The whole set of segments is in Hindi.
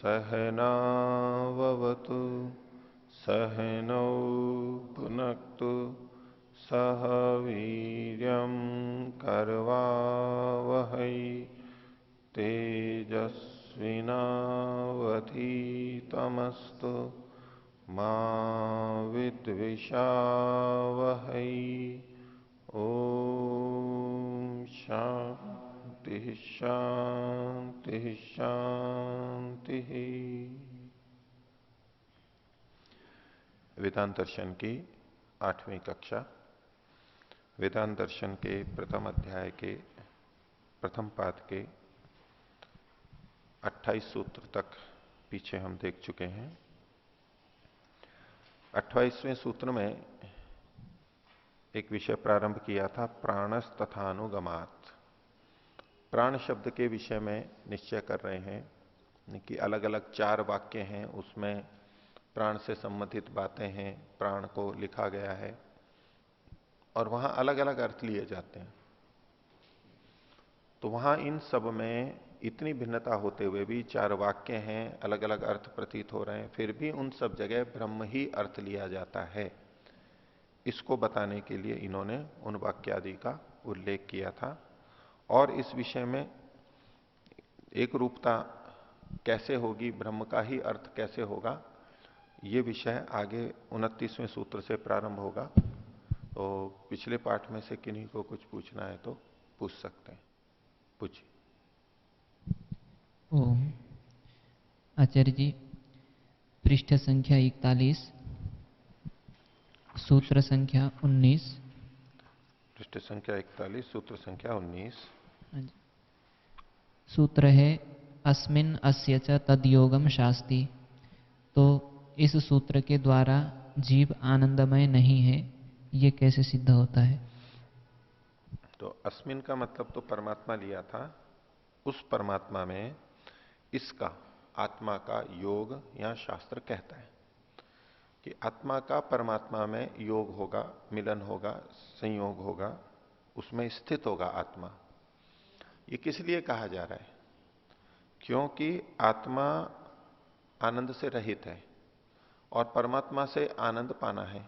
सहनावतु सहनौ भुनक्तु सह वीर्यं करवावहै तेजस्विनावधीतमस्तु मा विद्विषावहै। ओम शांति शांति शांति। वेदांत दर्शन की 8वीं कक्षा, वेदांत दर्शन के प्रथम अध्याय के प्रथम पाद के 28 सूत्र तक पीछे हम देख चुके हैं। 28वें सूत्र में एक विषय प्रारंभ किया था, प्राणस तथा अनुगमात। प्राण शब्द के विषय में निश्चय कर रहे हैं कि अलग अलग 4 वाक्य हैं, उसमें प्राण से संबंधित बातें हैं, प्राण को लिखा गया है और वहां अलग अलग अर्थ लिए जाते हैं। तो वहां इन सब में इतनी भिन्नता होते हुए भी 4 वाक्य हैं, अलग अलग अर्थ प्रतीत हो रहे हैं, फिर भी उन सब जगह ब्रह्म ही अर्थ लिया जाता है। इसको बताने के लिए इन्होंने उन वाक्यादि का उल्लेख किया था और इस विषय में एक रूपता कैसे होगी, ब्रह्म का ही अर्थ कैसे होगा, ये विषय आगे 29वें सूत्र से प्रारंभ होगा। तो पिछले पाठ में से किन्हीं को कुछ पूछना है तो पूछ सकते हैं, पूछिए। ओम आचार्य जी, पृष्ठ संख्या 41, सूत्र संख्या 19। पृष्ठ संख्या 41, सूत्र संख्या 19। सूत्र है अस्मिन् अस्य च तद्योगम शास्ति। तो इस सूत्र के द्वारा जीव आनंदमय नहीं है, ये कैसे सिद्ध होता है? तो अस्मिन का मतलब तो परमात्मा लिया था, उस परमात्मा में इसका आत्मा का योग या शास्त्र कहता है कि आत्मा का परमात्मा में योग होगा, मिलन होगा, संयोग होगा, उसमें स्थित होगा आत्मा। ये किस लिए कहा जा रहा है? क्योंकि आत्मा आनंद से रहित है और परमात्मा से आनंद पाना है,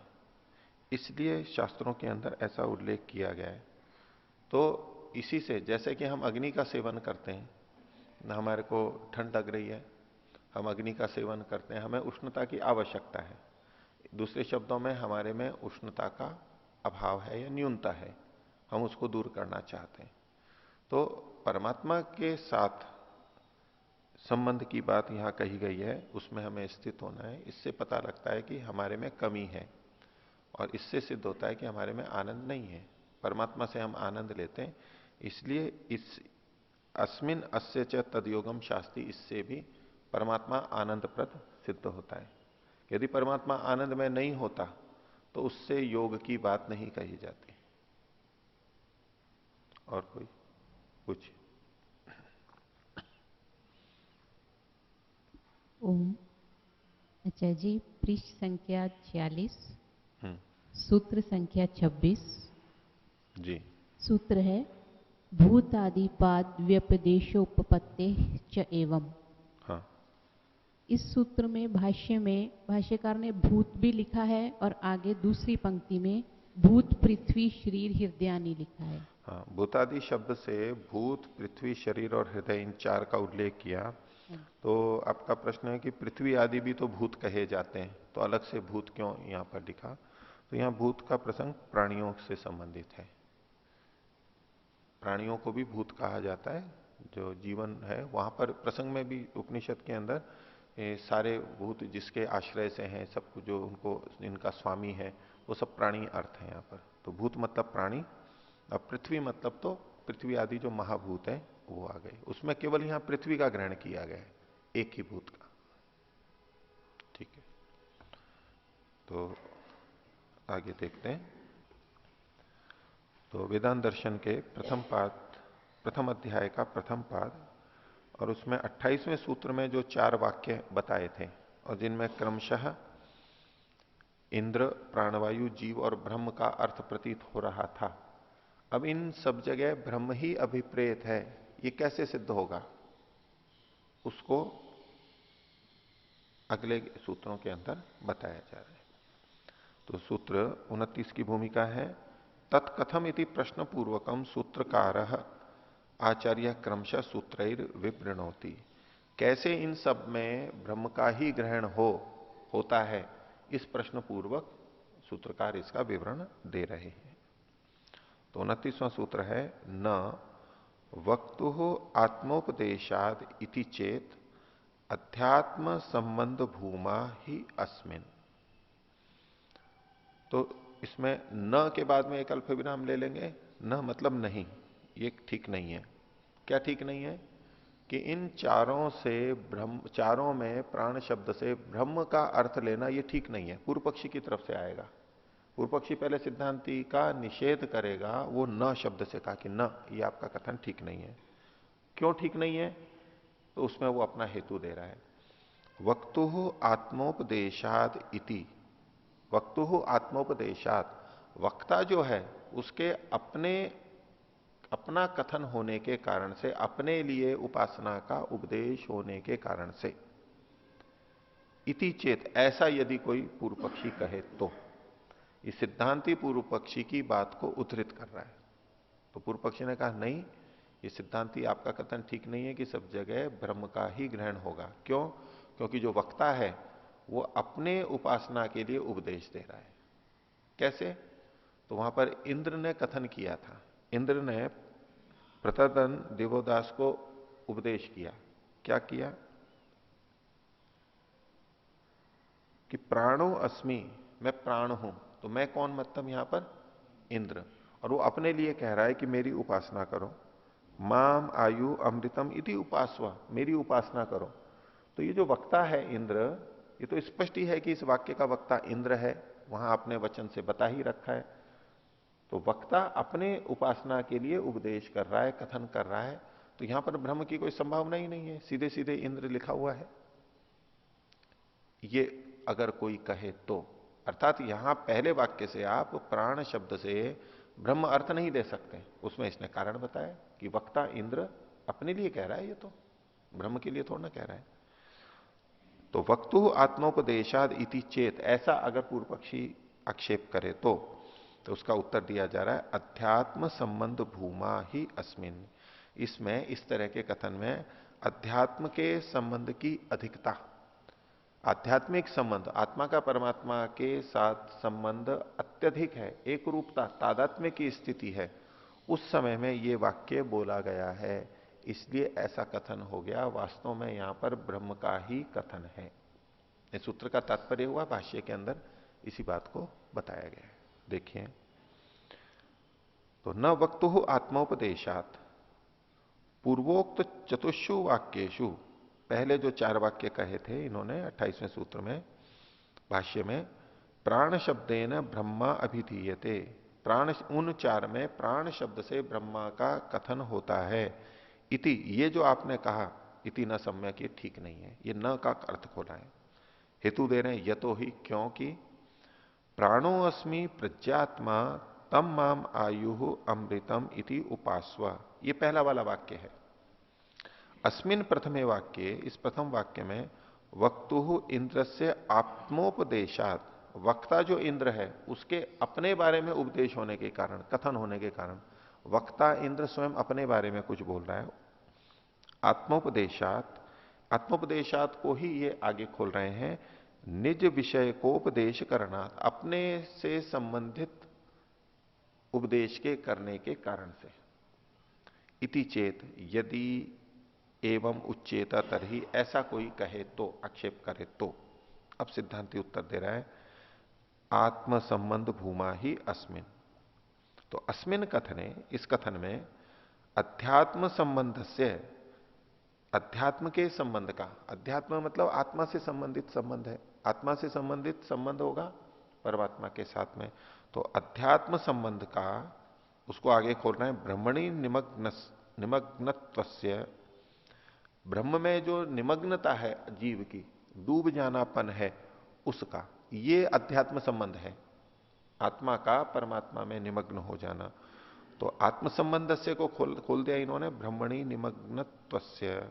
इसलिए शास्त्रों के अंदर ऐसा उल्लेख किया गया है। तो इसी से, जैसे कि हम अग्नि का सेवन करते हैं, ना हमारे को ठंड लग रही है, हम अग्नि का सेवन करते हैं, हमें उष्णता की आवश्यकता है। दूसरे शब्दों में हमारे में उष्णता का अभाव है या न्यूनता है, हम उसको दूर करना चाहते हैं। तो परमात्मा के साथ संबंध की बात यहां कही गई है, उसमें हमें स्थित होना है। इससे पता लगता है कि हमारे में कमी है और इससे सिद्ध होता है कि हमारे में आनंद नहीं है। परमात्मा से हम आनंद लेते हैं, इसलिए इस अस्मिन अस्य च तदयोगम शास्ति, इससे भी परमात्मा आनंदप्रद सिद्ध होता है। यदि परमात्मा आनंद में नहीं होता तो उससे योग की बात नहीं कही जाती। और कोई पूछिए। ओम आचार्य जी, पृष्ठ संख्या 46, सूत्र संख्या 26 जी। सूत्र है भूतादिपाद व्यपदेशोपपत्ते च एवं। हाँ, इस सूत्र में भाष्य में भाष्यकार ने भूत भी लिखा है और आगे दूसरी पंक्ति में भूत पृथ्वी शरीर हृदयानी लिखा है। हाँ, भूतादि शब्द से भूत, पृथ्वी, शरीर और हृदय, इन 4 का उल्लेख किया। तो आपका प्रश्न है कि पृथ्वी आदि भी तो भूत कहे जाते हैं, तो अलग से भूत क्यों यहां पर लिखा? तो यहां भूत का प्रसंग प्राणियों से संबंधित है। प्राणियों को भी भूत कहा जाता है, जो जीवन है वहां पर प्रसंग में भी उपनिषद के अंदर ये सारे भूत जिसके आश्रय से हैं, सब कुछ जो उनको इनका स्वामी है, वो सब प्राणी अर्थ है यहाँ पर। तो भूत मतलब प्राणी। अब पृथ्वी मतलब तो पृथ्वी आदि जो महाभूत है वो आ गए। उसमें केवल यहां पृथ्वी का ग्रहण किया गया है, एक ही भूत का। ठीक है, तो आगे देखते हैं। तो वेदांत दर्शन के प्रथम पाद, प्रथम अध्याय का प्रथम पाद, और उसमें 28वें सूत्र में जो 4 वाक्य बताए थे और जिनमें क्रमशः इंद्र, प्राणवायु, जीव और ब्रह्म का अर्थ प्रतीत हो रहा था, अब इन सब जगह ब्रह्म ही अभिप्रेत है, ये कैसे सिद्ध होगा? उसको अगले सूत्रों के अंदर बताया जा रहा है। तो सूत्र 29 की भूमिका है, तत्कथम इति प्रश्न पूर्वकम सूत्रकार आचार्य क्रमशः सूत्रैर विवृणोति। कैसे इन सब में ब्रह्म का ही ग्रहण होता है, इस प्रश्न पूर्वक सूत्रकार इसका विवरण दे रहे हैं। तो 29वां सूत्र है, न वक्तु आत्मोपदेशाद इति चेत अध्यात्म संबंध भूमा ही अस्मिन। तो इसमें न के बाद में एक अल्प विराम ले लेंगे। न मतलब नहीं, ये ठीक नहीं है। क्या ठीक नहीं है? कि इन चारों में प्राण शब्द से ब्रह्म का अर्थ लेना ये ठीक नहीं है। पूर्व पक्षी की तरफ से आएगा। पूर्व पक्षी पहले सिद्धांति का निषेध करेगा, वो न शब्द से कहा कि न, ये आपका कथन ठीक नहीं है। क्यों ठीक नहीं है? तो उसमें वो अपना हेतु दे रहा है। वक्तु आत्मोपदेशाद इति, वक्तु आत्मोपदेशात, वक्ता जो है उसके अपना कथन होने के कारण से, अपने लिए उपासना का उपदेश होने के कारण से, इति चेत, ऐसा यदि कोई पूर्व पक्षी कहे तो, ये सिद्धांति पूर्व पक्षी की बात को उद्धृत कर रहा है। तो पूर्व पक्षी ने कहा नहीं, ये सिद्धांति आपका कथन ठीक नहीं है कि सब जगह ब्रह्म का ही ग्रहण होगा। क्यों? क्योंकि जो वक्ता है वो अपने उपासना के लिए उपदेश दे रहा है। कैसे? तो वहां पर इंद्र ने कथन किया था। इंद्र ने प्रतदन देवोदास को उपदेश किया। क्या किया? कि प्राणो अस्मि, मैं प्राण हूं। तो मैं कौन? मतलब यहां पर इंद्र। और वो अपने लिए कह रहा है कि मेरी उपासना करो। माम आयु अमृतम इति उपासवा, मेरी उपासना करो। तो ये जो वक्ता है इंद्र, ये तो स्पष्ट ही है कि इस वाक्य का वक्ता इंद्र है। वहां आपने वचन से बता ही रखा है। तो वक्ता अपने उपासना के लिए उपदेश कर रहा है, कथन कर रहा है। तो यहां पर ब्रह्म की कोई संभावना ही नहीं है। सीधे सीधे इंद्र लिखा हुआ है। ये अगर कोई कहे तो, अर्थात यहां पहले वाक्य से आप प्राण शब्द से ब्रह्म अर्थ नहीं दे सकते। उसमें इसने कारण बताया कि वक्ता इंद्र अपने लिए कह रहा है, ये तो ब्रह्म के लिए थोड़ा ना कह रहा है। तो वक्तु आत्मोपदेशाद इति चेत, ऐसा अगर पूर्व पक्षी आक्षेप करे तो उसका उत्तर दिया जा रहा है, अध्यात्म संबंध भूमा ही अस्मिन। इसमें, इस तरह के कथन में अध्यात्म के संबंध की अधिकता, आध्यात्मिक संबंध, आत्मा का परमात्मा के साथ संबंध अत्यधिक है, एक रूपता, तादात्म्य की स्थिति है, उस समय में ये वाक्य बोला गया है। इसलिए ऐसा कथन हो गया। वास्तव में यहां पर ब्रह्म का ही कथन है। इस सूत्र का तात्पर्य हुआ, भाष्य के अंदर इसी बात को बताया गया है। देखिए, तो न वक्तु आत्मोपदेशात, पूर्वोक्त चतुषु वाक्येषु, पहले जो 4 वाक्य कहे थे इन्होंने 28वें सूत्र में, भाष्य में, प्राण शब्देन ब्रह्मा अभिधीयते, प्राण, उन 4 में प्राण शब्द से ब्रह्मा का कथन होता है। इति, ये जो आपने कहा, इति न सम्यक, ये ठीक नहीं है। ये न का अर्थ खोला है। हेतु दे रहे हैं, यतो ही, क्योंकि प्राणो अस्मि प्रज्ञात्मा तम माम आयु अमृतम इति उपास्व, ये पहला वाला वाक्य है। अस्मिन प्रथमे वाक्य, इस प्रथम वाक्य में, वक्तु इंद्र से आत्मोपदेशात, वक्ता जो इंद्र है उसके अपने बारे में उपदेश होने के कारण, कथन होने के कारण, वक्ता इंद्र स्वयं अपने बारे में कुछ बोल रहा है। आत्मोपदेशात, आत्मोपदेशात को ही ये आगे खोल रहे हैं, निज विषय को उपदेश करना, अपने से संबंधित उपदेश के करने के कारण से। इति चेत, यदि एवं उच्चेता तरही, ऐसा कोई कहे तो, आक्षेप करे तो। अब सिद्धांति उत्तर दे रहा है, आत्म संबंध भूमा ही अस्मिन। तो अस्मिन कथने, इस कथन में, अध्यात्म संबंध से, अध्यात्म के संबंध का, अध्यात्म मतलब आत्मा से संबंधित संबंध है, आत्मा से संबंधित संबंध होगा परमात्मा के साथ में। तो अध्यात्म संबंध का, उसको आगे खोल रहे हैं, ब्रह्मणी निमग्नत्वस्य, ब्रह्म में जो निमग्नता है जीव की, डूब जानापन है, उसका, ये अध्यात्म संबंध है, आत्मा का परमात्मा में निमग्न हो जाना। तो आत्म संबंध से को खोल दिया इन्होंने, ब्रह्मणी निमग्नत्वस्य।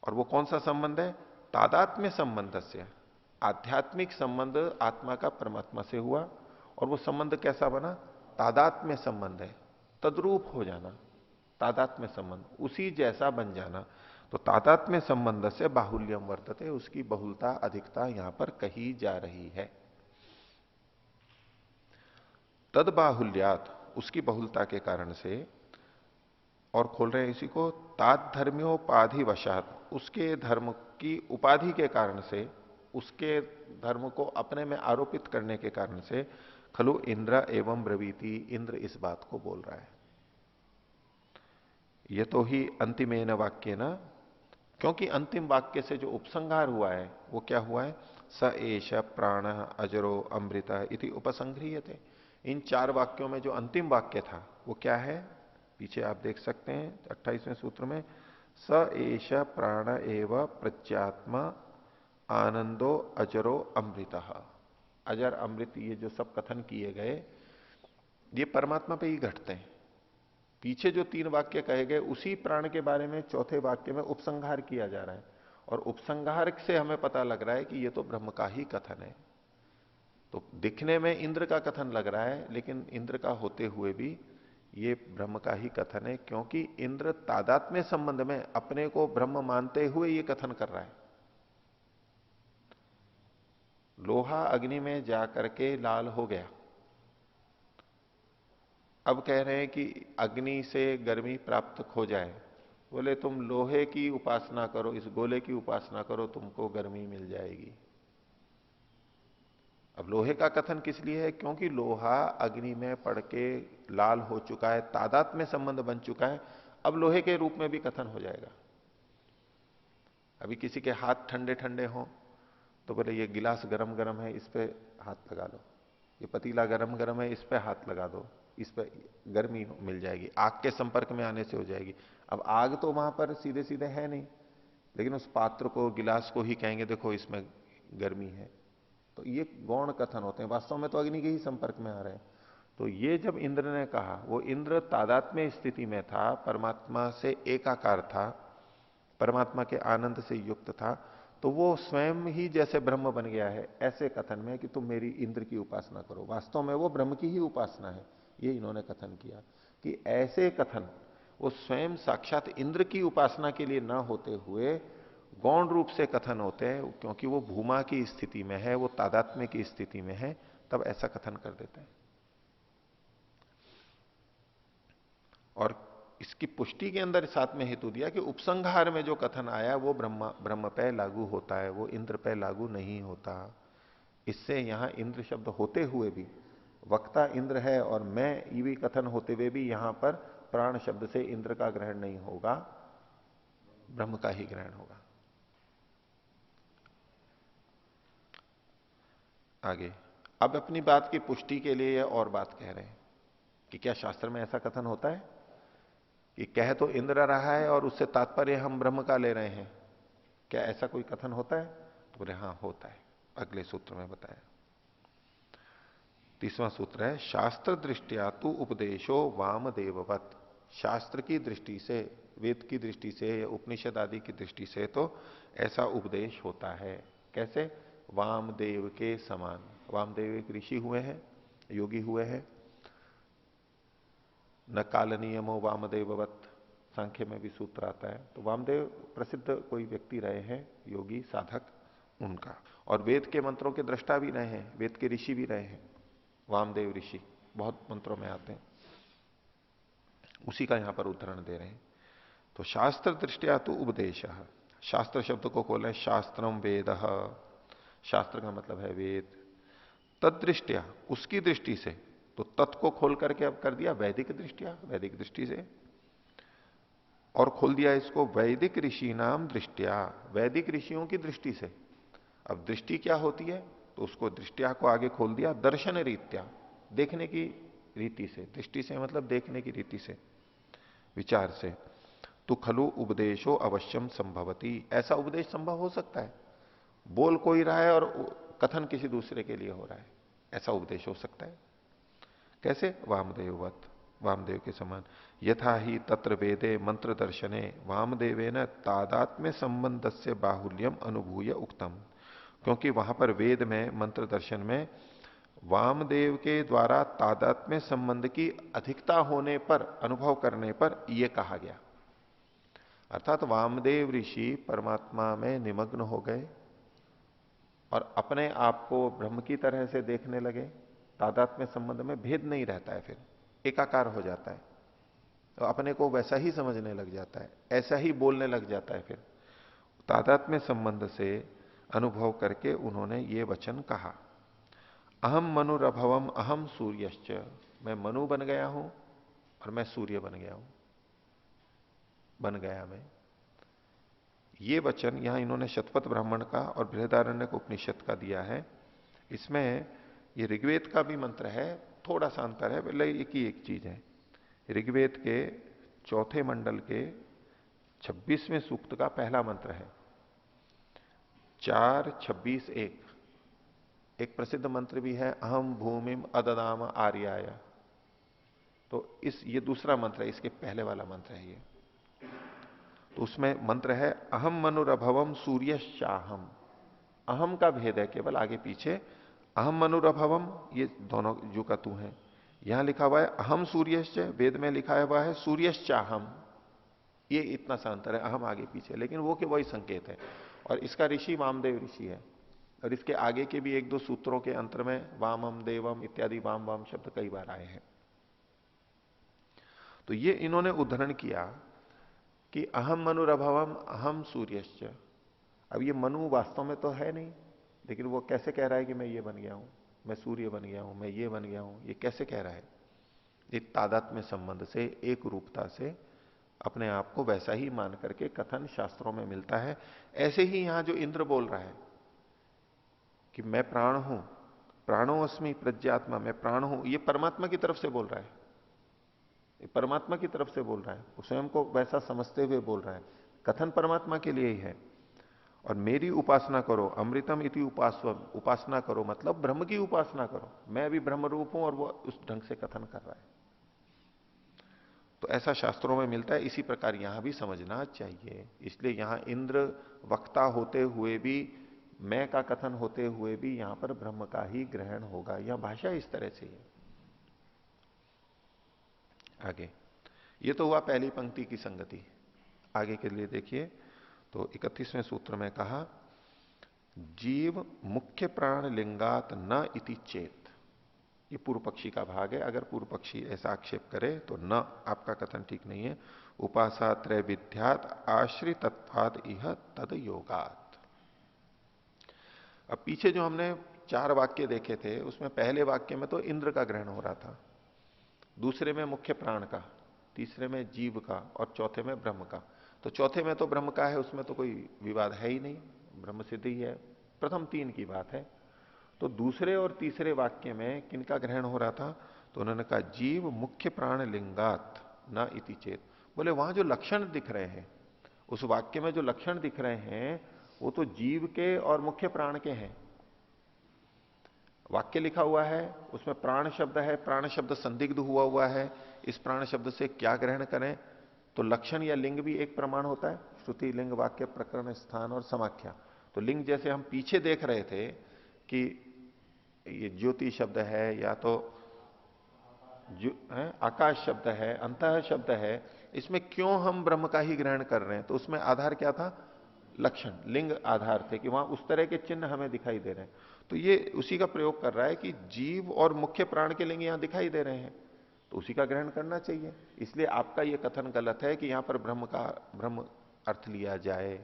और वो कौन सा संबंध है? तादात्म्य संबंध से, आध्यात्मिक संबंध आत्मा का परमात्मा से हुआ, और वो संबंध कैसा बना? तादात्म्य संबंध है, तद्रूप हो जाना, तादात्म्य संबंध, उसी जैसा बन जाना। तो तादात्म्य संबंध से बाहुल्यम वर्तते, उसकी बहुलता अधिकता यहां पर कही जा रही है। तद बाहुल्यात, उसकी बहुलता के कारण से, और खोल रहे हैं इसी को, तात धर्म्योपाधि वशात, उसके धर्म की उपाधि के कारण से, उसके धर्म को अपने में आरोपित करने के कारण से, खलु इंद्र एवं ब्रवीति, इंद्र इस बात को बोल रहा है। ये तो ही अंतिमेन वाक्य ना, क्योंकि अंतिम वाक्य से जो उपसंहार हुआ है वो क्या हुआ है? स एष प्राण अजरो अमृत इति उपसंह्रियते। इन 4 वाक्यों में जो अंतिम वाक्य था वो क्या है? पीछे आप देख सकते हैं 28वें सूत्र में, स एष प्राण एव प्रत्यात्मा आनंदो अजरो अमृत। अजर अमृत ये जो सब कथन किए गए ये परमात्मा पे ही घटते हैं। पीछे जो 3 वाक्य कहे गए उसी प्राण के बारे में चौथे वाक्य में उपसंहार किया जा रहा है, और उपसंहार से हमें पता लग रहा है कि ये तो ब्रह्म का ही कथन है। तो दिखने में इंद्र का कथन लग रहा है, लेकिन इंद्र का होते हुए भी ये ब्रह्म का ही कथन है, क्योंकि इंद्र तादात्म्य संबंध में अपने को ब्रह्म मानते हुए ये कथन कर रहा है। लोहा अग्नि में जाकर के लाल हो गया, अब कह रहे हैं कि अग्नि से गर्मी प्राप्त हो जाए, बोले तुम लोहे की उपासना करो, इस गोले की उपासना करो, तुमको गर्मी मिल जाएगी। अब लोहे का कथन किस लिए है? क्योंकि लोहा अग्नि में पड़ के लाल हो चुका है, तादात्म्य में संबंध बन चुका है, अब लोहे के रूप में भी कथन हो जाएगा। अभी किसी के हाथ ठंडे ठंडे हों तो बोले ये गिलास गरम गरम है, इस पे हाथ लगा लो, ये पतीला गरम गरम है, इस पे हाथ लगा दो, इस पे गर्मी मिल जाएगी, आग के संपर्क में आने से हो जाएगी। अब आग तो वहां पर सीधे सीधे है नहीं, लेकिन उस पात्र को, गिलास को ही कहेंगे देखो इसमें गर्मी है। तो ये गौण कथन होते हैं, वास्तव में तो अग्नि के ही संपर्क में आ रहे हैं। तो ये जब इंद्र ने कहा, वो इंद्र तादात्म्य स्थिति में था, परमात्मा से एकाकार था, परमात्मा के आनंद से युक्त था, तो वो स्वयं ही जैसे ब्रह्म बन गया है, ऐसे कथन में कि तुम मेरी इंद्र की उपासना करो, वास्तव में वो ब्रह्म की ही उपासना है, ये इन्होंने कथन किया। कि ऐसे कथन वो स्वयं साक्षात इंद्र की उपासना के लिए ना होते हुए गौण रूप से कथन होते हैं, क्योंकि वो भूमा की स्थिति में है, वो तादात्म्य की स्थिति में है, तब ऐसा कथन कर देते हैं। और इसकी पुष्टि के अंदर साथ में हेतु दिया कि उपसंहार में जो कथन आया वो ब्रह्म पे लागू होता है, वो इंद्र पे लागू नहीं होता। इससे यहां इंद्र शब्द होते हुए भी, वक्ता इंद्र है और मैं ईवी कथन होते हुए भी यहां पर प्राण शब्द से इंद्र का ग्रहण नहीं होगा, ब्रह्म का ही ग्रहण होगा। आगे अब अपनी बात की पुष्टि के लिए और बात कह रहे हैं कि क्या शास्त्र में ऐसा कथन होता है कि कह तो इंद्र रहा है और उससे तात्पर्य हम ब्रह्म का ले रहे हैं? क्या ऐसा कोई कथन होता है? तो बोले हां होता है, अगले सूत्र में बताया। 30वां सूत्र है, शास्त्र दृष्टिया तु उपदेशो वामदेववत। शास्त्र की दृष्टि से, वेद की दृष्टि से या उपनिषद आदि की दृष्टि से तो ऐसा उपदेश होता है। कैसे? वामदेव के समान। वामदेव एक ऋषि हुए हैं, योगी हुए हैं। न काल नियमो वामदेववत, सांख्य में भी सूत्र आता है। तो वामदेव प्रसिद्ध कोई व्यक्ति रहे हैं, योगी साधक उनका, और वेद के मंत्रों के दृष्टा भी रहे हैं, वेद के ऋषि भी रहे हैं। वामदेव ऋषि बहुत मंत्रों में आते हैं, उसी का यहां पर उदाहरण दे रहे हैं। तो शास्त्र दृष्टिया तो उपदेश, शास्त्र शब्द को खोले, शास्त्रम वेद, शास्त्र का मतलब है वेद। तदृष्टिया, उसकी दृष्टि से, तो तत् को खोल करके अब कर दिया वैदिक दृष्टिया, वैदिक दृष्टि से, और खोल दिया इसको वैदिक ऋषि नाम दृष्टिया, वैदिक ऋषियों की दृष्टि से। अब दृष्टि क्या होती है? तो उसको दृष्टिया को आगे खोल दिया दर्शन रीत्या, देखने की रीति से। दृष्टि से मतलब देखने की रीति से, विचार से। तो खलु उपदेशो अवश्यम संभवती, ऐसा उपदेश संभव हो सकता है। बोल कोई रहा है और कथन किसी दूसरे के लिए हो रहा है, ऐसा उपदेश हो सकता है। कैसे? वामदेववत, वामदेव के समान। यथा ही तत्र वेदे मंत्र दर्शने वामदेवेन तादात्म्य संबंध से बाहुल्यम अनुभूय उक्तम। क्योंकि वहां पर वेद में मंत्र दर्शन में वामदेव के द्वारा तादात्म्य संबंध की अधिकता होने पर, अनुभव करने पर यह कहा गया। अर्थात वामदेव ऋषि परमात्मा में निमग्न हो गए और अपने आप को ब्रह्म की तरह से देखने लगे। तादात्म्य संबंध में भेद नहीं रहता है, फिर एकाकार हो जाता है, तो अपने को वैसा ही समझने लग जाता है, ऐसा ही बोलने लग जाता है। फिर तादात्म्य संबंध से अनुभव करके उन्होंने ये वचन कहा, अहम मनुरभवम अहम सूर्यश्च, मैं मनु बन गया हूं और मैं सूर्य बन गया हूं, बन गया मैं। ये वचन यहां इन्होंने शतपथ ब्राह्मण का और बृहदारण्यक उपनिषद का दिया है। इसमें ये ऋग्वेद का भी मंत्र है, थोड़ा सा अंतर है, पहले एक ही एक चीज है। ऋग्वेद के चौथे मंडल के 26वें सूक्त का पहला मंत्र है 4:26:1। एक प्रसिद्ध मंत्र भी है, अहम भूमिम अददाम आर्याय। तो ये दूसरा मंत्र है, इसके पहले वाला मंत्र है ये। तो उसमें मंत्र है, अहम मनुरभवम सूर्यश्चाहम। अहम का भेद है केवल आगे पीछे। अहम मनुरभवम, ये दोनों जो का तू है। यहां लिखा हुआ है अहम सूर्यश्च, वेद में लिखा हुआ है सूर्यश्चाहम। ये इतना सा अंतर है, अहम आगे पीछे, लेकिन वो के वही संकेत है। और इसका ऋषि वामदेव ऋषि है। और इसके आगे के भी एक दो सूत्रों के अंतर में वामम देवम इत्यादि वाम वाम शब्द कई बार आए हैं। तो ये इन्होंने उद्धरण किया कि अहम मनुरभवम अहम सूर्यश्च। अब ये मनु वास्तव में तो है नहीं, लेकिन वो कैसे कह रहा है कि मैं ये बन गया हूं, मैं सूर्य बन गया हूं, मैं ये बन गया हूं, ये कैसे कह रहा है? एक तादात्म्य संबंध से, एक रूपता से अपने आप को वैसा ही मान करके कथन शास्त्रों में मिलता है। ऐसे ही यहां जो इंद्र बोल रहा है कि मैं प्राण हूं, प्राणो अस्मि प्रज्ञात्मा, मैं प्राण हूं, ये परमात्मा की तरफ से बोल रहा है। ये परमात्मा की तरफ से बोल रहा है, वो स्वयं को वैसा समझते हुए बोल रहा है। कथन परमात्मा के लिए ही है। और मेरी उपासना करो, अमृतम इति उपासवम, उपासना करो मतलब ब्रह्म की उपासना करो। मैं अभी ब्रह्म रूप हूं और वो उस ढंग से कथन कर रहा है। तो ऐसा शास्त्रों में मिलता है, इसी प्रकार यहां भी समझना चाहिए। इसलिए यहां इंद्र वक्ता होते हुए भी, मैं का कथन होते हुए भी यहां पर ब्रह्म का ही ग्रहण होगा। यह भाषा इस तरह से है। आगे ये तो हुआ पहली पंक्ति की संगति। आगे के लिए देखिए, तो 31वें सूत्र में कहा, जीव मुख्य प्राण लिंगात न इति चेत। ये पूर्व पक्षी का भाग है। अगर पूर्व पक्षी ऐसा आक्षेप करे तो न, आपका कथन ठीक नहीं है। उपासा त्रय विद्यात आश्रितत्वाद इह तद योगात। अब पीछे जो हमने 4 वाक्य देखे थे, उसमें पहले वाक्य में तो इंद्र का ग्रहण हो रहा था, दूसरे में मुख्य प्राण का, तीसरे में जीव का और चौथे में ब्रह्म का। तो चौथे में तो ब्रह्म का है, उसमें तो कोई विवाद है ही नहीं, ब्रह्म सिद्ध ही है। प्रथम 3 की बात है। तो दूसरे और तीसरे वाक्य में किनका ग्रहण हो रहा था? तो उन्होंने कहा जीव मुख्य प्राण लिंगात न इति चेत। बोले वहां जो लक्षण दिख रहे हैं, उस वाक्य में जो लक्षण दिख रहे हैं, वो तो जीव के और मुख्य प्राण के हैं। वाक्य लिखा हुआ है, उसमें प्राण शब्द है, प्राण शब्द संदिग्ध हुआ है। इस प्राण शब्द से क्या ग्रहण करें? तो लक्षण या लिंग भी एक प्रमाण होता है। श्रुति, लिंग, वाक्य, प्रकरण, स्थान और समाख्या। तो लिंग जैसे हम पीछे देख रहे थे कि ये ज्योति शब्द है, या तो आकाश शब्द है, अंतः शब्द है, इसमें क्यों हम ब्रह्म का ही ग्रहण कर रहे हैं? तो उसमें आधार क्या था? लक्षण, लिंग आधार थे कि वहां उस तरह के चिन्ह हमें दिखाई दे रहे हैं। तो ये उसी का प्रयोग कर रहा है कि जीव और मुख्य प्राण के लिंग यहां दिखाई दे रहे हैं, तो उसी का ग्रहण करना चाहिए। इसलिए आपका यह कथन गलत है कि यहां पर ब्रह्म अर्थ लिया जाए।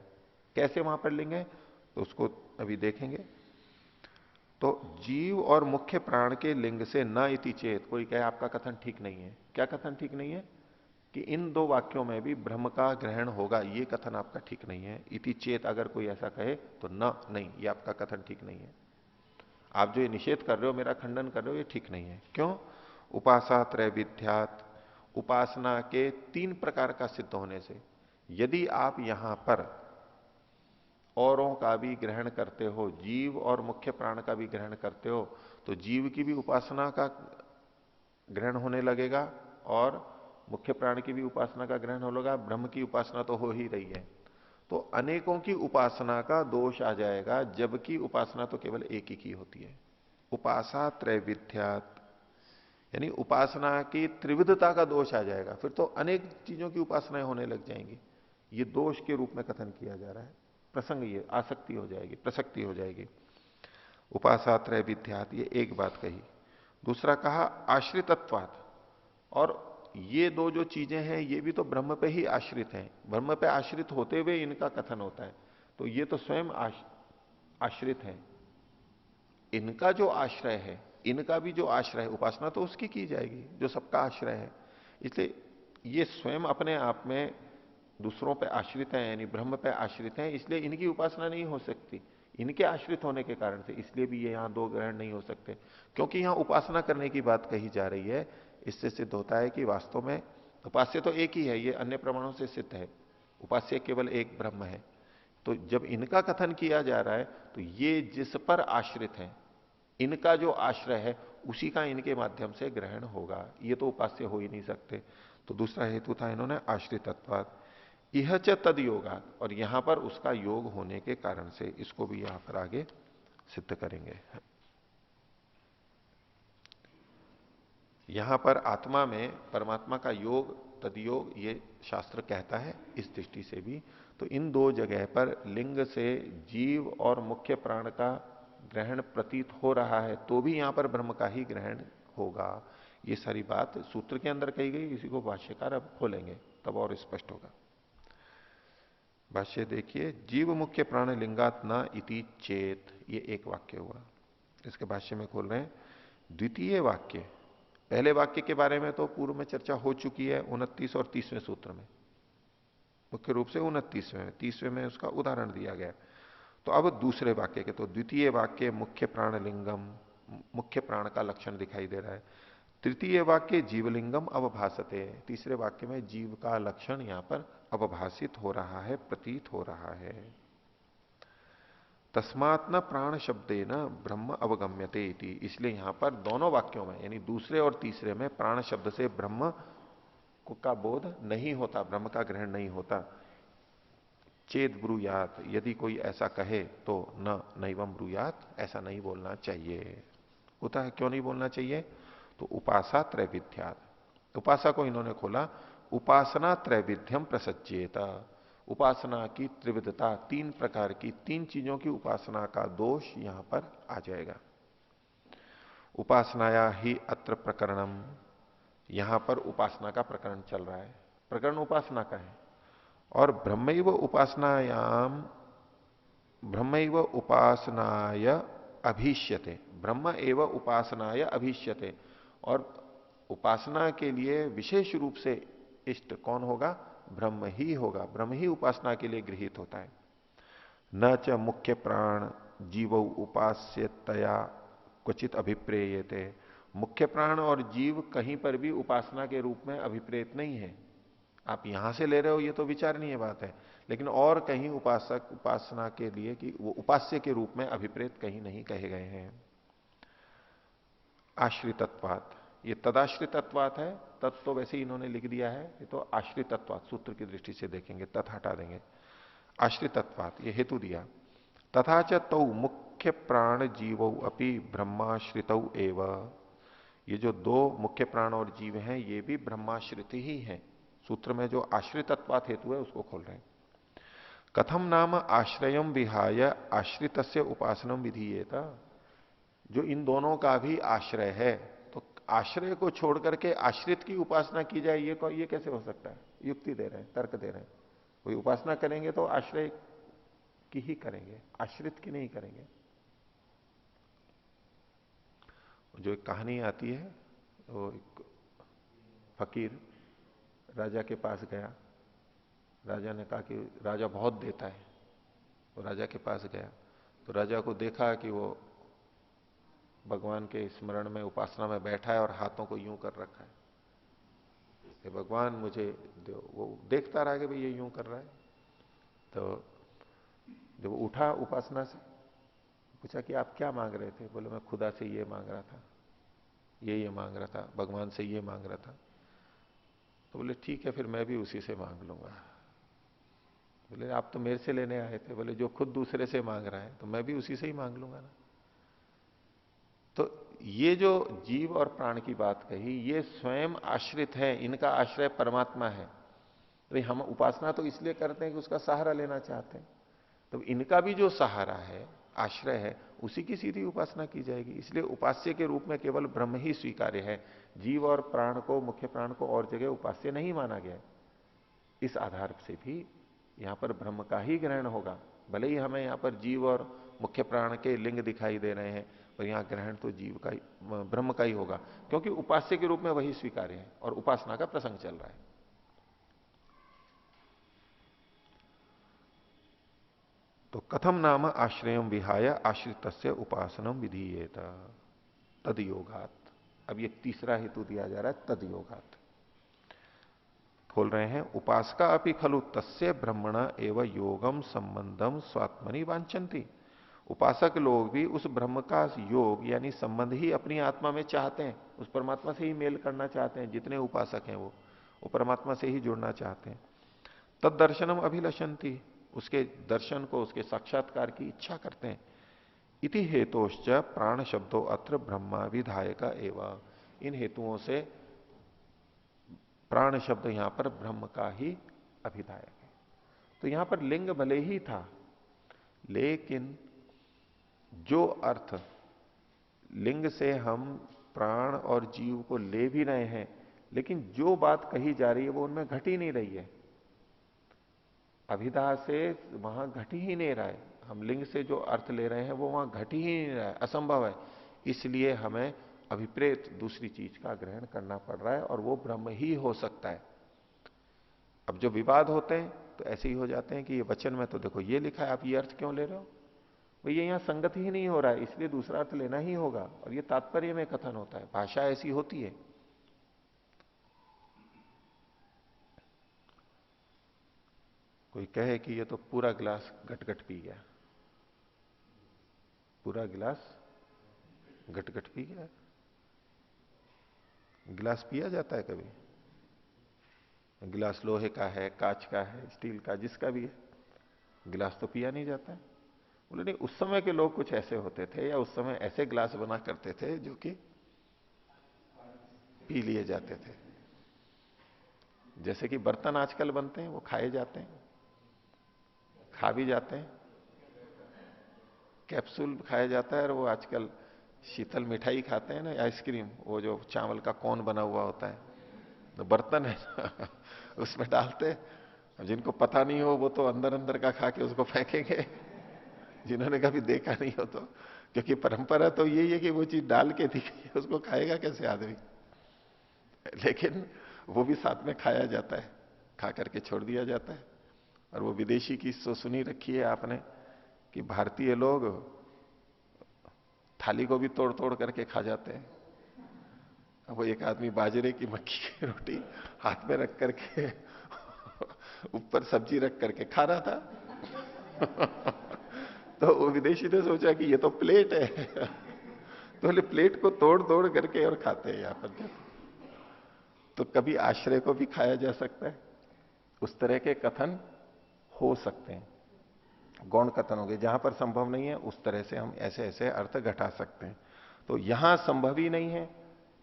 कैसे वहां पर लिंग है तो उसको अभी देखेंगे। तो जीव और मुख्य प्राण के लिंग से न इति चेत, कोई कहे आपका कथन ठीक नहीं है। क्या कथन ठीक नहीं है? कि इन 2 वाक्यों में भी ब्रह्म का ग्रहण होगा, ये कथन आपका ठीक नहीं है। इति चेत अगर कोई ऐसा कहे तो न, नहीं, ये आपका कथन ठीक नहीं है। आप जो ये निषेध कर रहे हो, मेरा खंडन कर रहे हो, ये ठीक नहीं है। क्यों? उपासा त्रय विद्यात, उपासना के 3 प्रकार का सिद्ध होने से, यदि आप यहां पर औरों का भी ग्रहण करते हो, जीव और मुख्य प्राण का भी ग्रहण करते हो, तो जीव की भी उपासना का ग्रहण होने लगेगा और मुख्य प्राण की भी उपासना का ग्रहण होगा, ब्रह्म की उपासना तो हो ही रही है, तो अनेकों की उपासना का दोष आ जाएगा, जबकि उपासना तो केवल एक ही की होती है। उपासा त्रैविध्यात, यानी उपासना की त्रिविधता का दोष आ जाएगा, फिर तो अनेक चीजों की उपासनाएं होने लग जाएंगी। ये दोष के रूप में कथन किया जा रहा है। प्रसंग, ये आसक्ति हो जाएगी, प्रसक्ति हो जाएगी। उपासा त्रैविध्यात, ये एक बात कही। दूसरा कहा आश्रितत्वात, और ये दो जो चीजें हैं ये भी तो ब्रह्म पे ही आश्रित हैं, ब्रह्म पे आश्रित होते हुए इनका कथन होता है, तो ये तो स्वयं आश्रित है। इनका जो आश्रय है, इनका भी जो आश्रय है, उपासना तो उसकी की जाएगी जो सबका आश्रय है। इसलिए ये स्वयं अपने आप में दूसरों पे आश्रित है, यानी ब्रह्म पे आश्रित है, इसलिए इनकी उपासना नहीं हो सकती। इनके आश्रित होने के कारण से इसलिए भी ये यहां दो ग्रहण नहीं हो सकते, क्योंकि यहां उपासना करने की बात कही जा रही है। इससे सिद्ध होता है कि वास्तव में उपास्य तो एक ही है, ये अन्य प्रमाणों से सिद्ध है। उपास्य केवल एक ब्रह्म है। तो जब इनका कथन किया जा रहा है तो ये जिस पर आश्रित है, इनका जो आश्रय है उसी का इनके माध्यम से ग्रहण होगा, ये तो उपास्य हो ही नहीं सकते। तो दूसरा हेतु था इन्होंने आश्रितत्वात्, यह च तद योगा, और यहां पर उसका योग होने के कारण से, इसको भी यहां पर आगे सिद्ध करेंगे। यहां पर आत्मा में परमात्मा का योग, तदयोग, ये शास्त्र कहता है इस दृष्टि से भी। तो इन दो जगह पर लिंग से जीव और मुख्य प्राण का ग्रहण प्रतीत हो रहा है, तो भी यहां पर ब्रह्म का ही ग्रहण होगा। ये सारी बात सूत्र के अंदर कही गई, इसी को भाष्यकार अब खोलेंगे तब और स्पष्ट होगा। भाष्य देखिए, जीव मुख्य प्राण लिंगात न इति चेत, ये एक वाक्य हुआ। इसके भाष्य में खोल रहे हैं द्वितीय वाक्य। पहले वाक्य के बारे में तो पूर्व में चर्चा हो चुकी है 29 और 30वें सूत्र में, मुख्य रूप से 29वें में, 30वें में उसका उदाहरण दिया गया। तो अब दूसरे वाक्य के, तो द्वितीय वाक्य मुख्य प्राण लिंगम, मुख्य प्राण का लक्षण दिखाई दे रहा है। तृतीय वाक्य जीवलिंगम अवभासते, तीसरे वाक्य में जीव का लक्षण यहां पर अवभाषित हो रहा है, प्रतीत हो रहा है। तस्मात् न प्राण शब्दे न ब्रह्म अवगम्यते इति, इसलिए यहां पर दोनों वाक्यों में, यानी दूसरे और तीसरे में, प्राण शब्द से ब्रह्म का बोध नहीं होता, ब्रह्म का ग्रहण नहीं होता। चेत ब्रूयात, यदि कोई ऐसा कहे तो न नैवम ब्रूयात, ऐसा नहीं बोलना चाहिए। होता है, क्यों नहीं बोलना चाहिए? तो उपासा त्रैविध्यात, उपासा को इन्होंने खोला, उपासना त्रैविध्यम प्रसज्येता, उपासना की त्रिविधता, तीन प्रकार की, तीन चीजों की उपासना का दोष यहां पर आ जाएगा। उपासनाया ही अत्र प्रकरणम, यहां पर उपासना का प्रकरण चल रहा है, प्रकरण उपासना का है। और ब्रह्मैव उपासनायाम, ब्रह्मैव उपासनाय अभीष्यते, ब्रह्म एव उपासनाय अभीष्यते, और उपासना के लिए विशेष रूप से इष्ट कौन होगा? ब्रह्म ही होगा, ब्रह्म ही उपासना के लिए गृहीत होता है। न च मुख्य प्राण जीव उपास्यतया क्वचित अभिप्रेयते, मुख्य प्राण और जीव कहीं पर भी उपासना के रूप में अभिप्रेत नहीं है। आप यहां से ले रहे हो ये तो विचारणीय बात है, लेकिन और कहीं उपासक उपासना के लिए कि वो उपास्य के रूप में अभिप्रेत कहीं नहीं कहे गए हैं। आश्रितत्वात, ये तदाश्रितत्वात है, तत् तो वैसे ही इन्होंने लिख दिया है, ये तो आश्रितत्वात सूत्र की दृष्टि से देखेंगे, तत् हटा देंगे। आश्रितत्वात ये हेतु दिया। तथा च तौ मुख्य प्राण जीवौ अपि ब्रह्माश्रितौ एव, ये जो दो मुख्य प्राण और जीव हैं ये भी ब्रह्माश्रित ही हैं। सूत्र में जो आश्रितत्वात हेतु है उसको खोल रहे हैं। कथम नाम आश्रयम विहाय आश्रितस्य उपासनम विधीयेता, जो इन दोनों का भी आश्रय है, तो आश्रय को छोड़ करके आश्रित की उपासना की जाए, ये कैसे हो सकता है? युक्ति दे रहे हैं, तर्क दे रहे हैं। कोई उपासना करेंगे तो आश्रय की ही करेंगे, आश्रित की नहीं करेंगे। जो एक कहानी आती है, वो एक फकीर राजा के पास गया, राजा ने कहा कि राजा बहुत देता है, तो राजा के पास गया, तो राजा को देखा कि वो भगवान के स्मरण में उपासना में बैठा है और हाथों को यूं कर रखा है कि भगवान मुझे दो। वो देखता रहा कि भाई ये यूं कर रहा है। तो जब उठा उपासना से, पूछा कि आप क्या मांग रहे थे? बोले मैं खुदा से ये मांग रहा था, ये मांग रहा था, भगवान से ये मांग रहा था। तो बोले ठीक है, फिर मैं भी उसी से मांग लूंगा। बोले आप तो मेरे से लेने आए थे। बोले जो खुद दूसरे से मांग रहा है तो मैं भी उसी से ही मांग लूंगा ना। तो ये जो जीव और प्राण की बात कही, ये स्वयं आश्रित है, इनका आश्रय परमात्मा है। तो हम उपासना तो इसलिए करते हैं कि उसका सहारा लेना चाहते हैं। तो इनका भी जो सहारा है, आश्रय है, उसी की सीधी उपासना की जाएगी। इसलिए उपास्य के रूप में केवल ब्रह्म ही स्वीकार्य है। जीव और प्राण को, मुख्य प्राण को और जगह उपास्य नहीं माना गया है। इस आधार से भी यहां पर ब्रह्म का ही ग्रहण होगा। भले ही हमें यहां पर जीव और मुख्य प्राण के लिंग दिखाई दे रहे हैं, पर यहां ग्रहण तो जीव का ही, ब्रह्म का ही होगा, क्योंकि उपास्य के रूप में वही स्वीकार्य है और उपासना का प्रसंग चल रहा है। तो कथम नाम आश्रय विहाय आश्रित उपासनम विधीयेत तद योगात। अब ये तीसरा हेतु दिया जा रहा है, तद योगात। खोल रहे हैं, उपासका अपि खलु तस्य ब्रह्मण एवं योगम संबंधम स्वात्मनि वांछन्ति। उपासक लोग भी उस ब्रह्म का योग यानी संबंध ही अपनी आत्मा में चाहते हैं, उस परमात्मा से ही मेल करना चाहते हैं। जितने उपासक हैं वो परमात्मा से ही जुड़ना चाहते हैं। तद दर्शनम अभिलषंति, उसके दर्शन को, उसके साक्षात्कार की इच्छा करते हैं। इति हेतोश्च प्राण शब्दों अत्र ब्रह्मा विधायक एवं। इन हेतुओं से प्राण शब्द यहां पर ब्रह्म का ही अभिधायक है। तो यहां पर लिंग भले ही था, लेकिन जो अर्थ लिंग से हम प्राण और जीव को ले भी रहे हैं, लेकिन जो बात कही जा रही है वो उनमें घट ही नहीं रही है। अभिधा से वहां घट ही नहीं रहा है। हम लिंग से जो अर्थ ले रहे हैं वो वहां घट ही नहीं रहा है, असंभव है। इसलिए हमें अभिप्रेत दूसरी चीज का ग्रहण करना पड़ रहा है, और वो ब्रह्म ही हो सकता है। अब जो विवाद होते हैं तो ऐसे ही हो जाते हैं कि ये वचन में तो देखो ये लिखा है, आप ये अर्थ क्यों ले रहे हो? भाई ये यहां संगत ही नहीं हो रहा है, इसलिए दूसरा अर्थ लेना ही होगा। और ये तात्पर्य में कथन होता है, भाषा ऐसी होती है। कोई कहे कि ये तो पूरा गिलास घट-घट पी गया, पूरा गिलास घट-घट पी गया। गिलास पिया जाता है कभी? गिलास लोहे का है, कांच का है, स्टील का, जिसका भी है, गिलास तो पिया नहीं जाता है। बोले नहीं, उस समय के लोग कुछ ऐसे होते थे, या उस समय ऐसे गिलास बना करते थे जो कि पी लिए जाते थे। जैसे कि बर्तन आजकल बनते हैं, वो खाए जाते हैं, खा भी जाते हैं। कैप्सूल खाया जाता है, और वो आजकल शीतल मिठाई खाते हैं ना, आइसक्रीम, वो जो चावल का कौन बना हुआ होता है, तो बर्तन है ना, उसमें डालते हैं। जिनको पता नहीं हो वो तो अंदर अंदर का खा के उसको फेंकेंगे, जिन्होंने कभी देखा नहीं हो तो। क्योंकि परंपरा तो यही है कि वो चीज डाल के दी गई है, उसको खाएगा कैसे आदमी? लेकिन वो भी साथ में खाया जाता है, खा करके छोड़ दिया जाता है। और वो विदेशी की तो सुनी रखी है आपने कि भारतीय लोग थाली को भी तोड़ तोड़ करके खा जाते हैं। वो एक आदमी बाजरे की मक्की की रोटी हाथ में रख करके ऊपर सब्जी रख करके खा रहा था। तो वो विदेशी ने सोचा कि ये तो प्लेट है, तो बोले प्लेट को तोड़ तोड़ करके और खाते हैं यहां पर। तो कभी आश्रय को भी खाया जा सकता है, उस तरह के कथन हो सकते हैं। गौण कथन हो गए, जहां पर संभव नहीं है उस तरह से हम ऐसे ऐसे अर्थ घटा सकते हैं। तो यहां संभव ही नहीं है,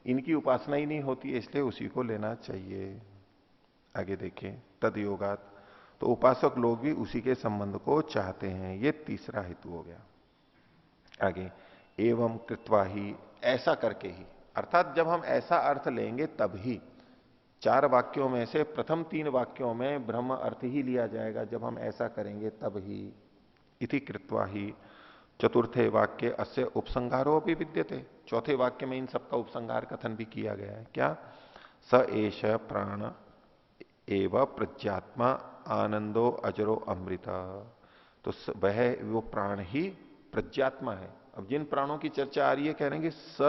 इनकी उपासना ही नहीं होती है, इसलिए उसी को लेना चाहिए। आगे देखिए, तद योगात, तो उपासक लोग भी उसी के संबंध को चाहते हैं। ये तीसरा हेतु हो गया। आगे, एवं कृत्वा ही, ऐसा करके ही, अर्थात जब हम ऐसा अर्थ लेंगे तब ही। चार वाक्यों में से प्रथम तीन वाक्यों में ब्रह्म अर्थ ही लिया जाएगा, जब हम ऐसा करेंगे तब ही। इति कृत्वा ही चतुर्थे वाक्य अस्य उपसंहारो भी विद्यते। चौथे वाक्य में इन सबका उपसंहार कथन भी किया गया है। क्या? स एष प्राण एव प्रज्ञात्मा आनंदो अजरो अमृता। तो वह, वो प्राण ही प्रज्ञात्मा है। अब जिन प्राणों की चर्चा आ रही है, कह रहे हैं कि स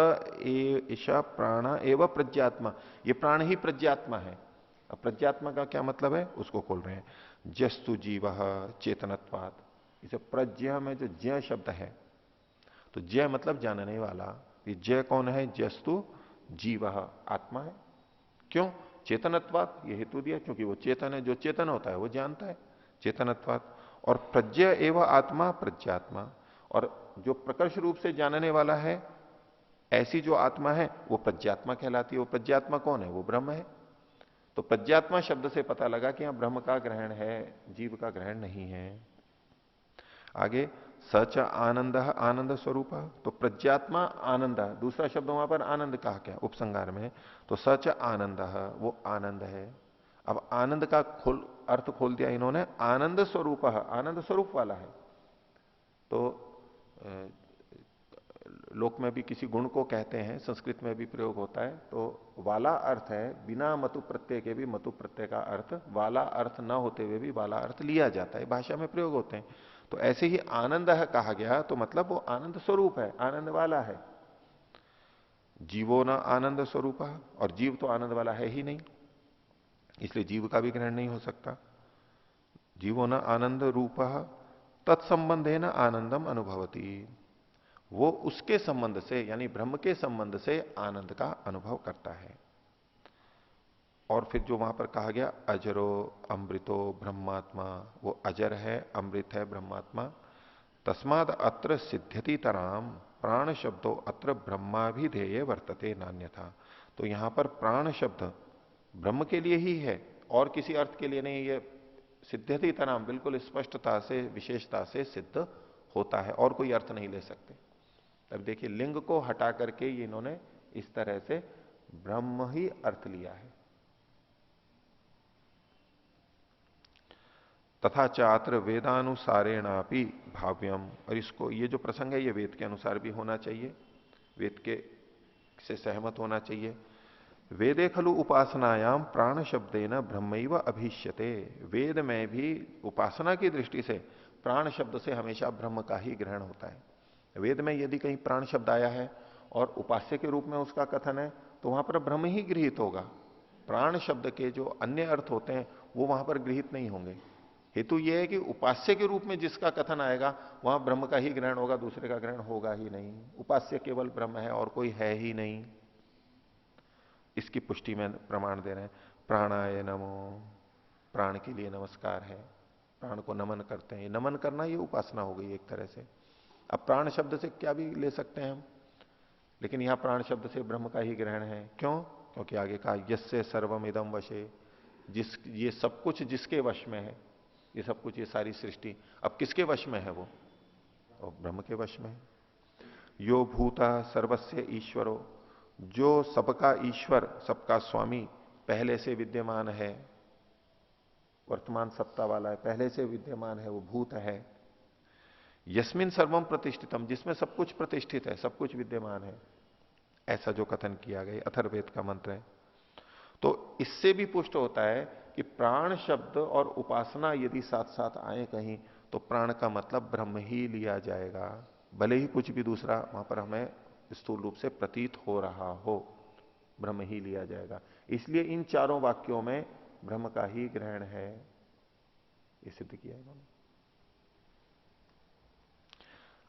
एषा प्राण एव प्रज्ञात्मा, ये प्राण ही प्रज्ञात्मा है। अब प्रज्ञात्मा का क्या मतलब है, उसको खोल रहे हैं। जस्तु जीव चेतनत्वात्, इसे प्रज्ञ में जो ज्ञ शब्द है, तो ज्ञ मतलब जानने वाला। ये ज्ञ कौन है? जस्तु जीव, आत्मा है। क्यों? चेतनत्वात ये हेतु दिया, क्योंकि वो चेतन है, जो चेतन होता है वो जानता है, चेतनत्वात। और प्रज्ञा एवं आत्मा प्रज्ञात्मा, और जो प्रकर्ष रूप से जानने वाला है ऐसी जो आत्मा है वो प्रज्ञात्मा कहलाती है। वो प्रज्ञात्मा कौन है? वो ब्रह्म है। तो प्रज्ञात्मा शब्द से पता लगा कि यहां ब्रह्म का ग्रहण है, जीव का ग्रहण नहीं है। आगे सच आनंद, आनंद स्वरूप, तो प्रज्ञात्मा आनंद, दूसरा शब्द वहां पर आनंद कहा क्या उपसंगार में, तो सच आनंद, वो आनंद है। अब आनंद का अर्थ खोल दिया इन्होंने, आनंद स्वरूप, आनंद स्वरूप वाला है। तो लोक में भी किसी गुण को कहते हैं, संस्कृत में भी प्रयोग होता है, तो वाला अर्थ है, बिना मतु प्रत्यय के भी मतु प्रत्यय का अर्थ, वाला अर्थ ना होते हुए भी वाला अर्थ लिया जाता है, भाषा में प्रयोग होते हैं। तो ऐसे ही आनंद है कहा गया तो मतलब वो आनंद स्वरूप है, आनंद वाला है। जीवो न आनंद स्वरूप, और जीव तो आनंद वाला है ही नहीं, इसलिए जीव का भी ग्रहण नहीं हो सकता। जीवो न आनंद रूप तत्संबंधे न आनंदम अनुभवती, वो उसके संबंध से यानी ब्रह्म के संबंध से आनंद का अनुभव करता है। और फिर जो वहां पर कहा गया अजरो अमृतो ब्रह्मात्मा, वो अजर है, अमृत है, ब्रह्मात्मा। तस्माद अत्र सिद्ध्यति तराम प्राण शब्दों अत्र ब्रह्माभिधेय वर्तते नान्यथा, तो यहां पर प्राण शब्द ब्रह्म के लिए ही है और किसी अर्थ के लिए नहीं। ये सिद्ध्यति तराम बिल्कुल स्पष्टता से विशेषता से सिद्ध होता है, और कोई अर्थ नहीं ले सकते। अब देखिए लिंग को हटा करके ये इन्होंने इस तरह से ब्रह्म ही अर्थ लिया है। तथा चात्र वेदानुसारेणापि भाव्यम, और इसको ये जो प्रसंग है ये वेद के अनुसार भी होना चाहिए, वेद के से सहमत होना चाहिए। वेदे खलु उपासनायाम प्राण शब्देन ब्रह्मैव अभीष्यते, वेद में भी उपासना की दृष्टि से प्राण शब्द से हमेशा ब्रह्म का ही ग्रहण होता है। वेद में यदि कहीं प्राण शब्द आया है और उपास्य के रूप में उसका कथन है तो वहां पर ब्रह्म ही गृहित होगा। प्राण शब्द के जो अन्य अर्थ होते हैं वो वहां पर गृहित नहीं होंगे। हेतु यह है कि उपास्य के रूप में जिसका कथन आएगा वहां ब्रह्म का ही ग्रहण होगा, दूसरे का ग्रहण होगा ही नहीं। उपास्य केवल ब्रह्म है और कोई है ही नहीं। इसकी पुष्टि में प्रमाण दे रहे हैं, प्राणाय नमो, प्राण के लिए नमस्कार है, प्राण को नमन करते हैं। नमन करना ये उपासना हो गई एक तरह से। अब प्राण शब्द से क्या भी ले सकते हैं हम, लेकिन यहां प्राण शब्द से ब्रह्म का ही ग्रहण है। क्यों? क्योंकि आगे कहा यस्य सर्वम इदम वशे, ये सब कुछ जिसके वश में है, ये सब कुछ, ये सारी सृष्टि अब किसके वश में है? वो और ब्रह्म के वश में है। यो भूता सर्वस्य ईश्वरो, जो सबका ईश्वर, सबका स्वामी पहले से विद्यमान है, वर्तमान सत्ता वाला है, पहले से विद्यमान है, वो भूत है। यस्मिन सर्वम प्रतिष्ठितम, जिसमें सब कुछ प्रतिष्ठित है, सब कुछ विद्यमान है, ऐसा जो कथन किया गया अथर्ववेद का मंत्र है। तो इससे भी पुष्ट होता है कि प्राण शब्द और उपासना यदि साथ साथ आए कहीं तो प्राण का मतलब ब्रह्म ही लिया जाएगा, भले ही कुछ भी दूसरा वहां पर हमें स्थूल रूप से प्रतीत हो रहा हो, ब्रह्म ही लिया जाएगा। इसलिए इन चारों वाक्यों में ब्रह्म का ही ग्रहण है, ये सिद्ध किया इन्होंने।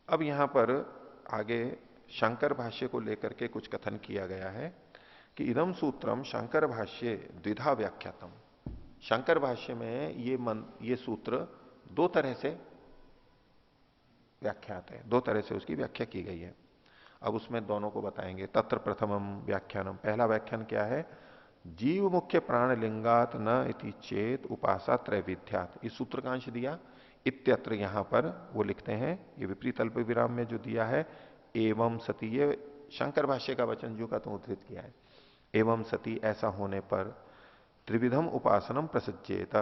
अब यहां पर आगे शंकर भाष्य को लेकर के कुछ कथन किया गया है कि इदम सूत्रम शंकर भाष्य द्विधा व्याख्यातम, शंकर भाष्य में ये सूत्र दो तरह से व्याख्यात है, दो तरह से उसकी व्याख्या की गई है। अब उसमें दोनों को बताएंगे। तत्र प्रथमम व्याख्यानम, पहला व्याख्यान क्या है? जीव मुख्य प्राण लिंगात न इति चेत उपासा त्रैविध्यात, इस सूत्र का अंश दिया। इत्यत्र यहां पर वो लिखते हैं, ये विपरीत अल्प विराम में जो दिया है, एवं सती, ये शंकर भाष्य का वचन जो का तो उद्धृत किया है। एवं सती, ऐसा होने पर त्रिविधम उपासनम प्रसज्जेत,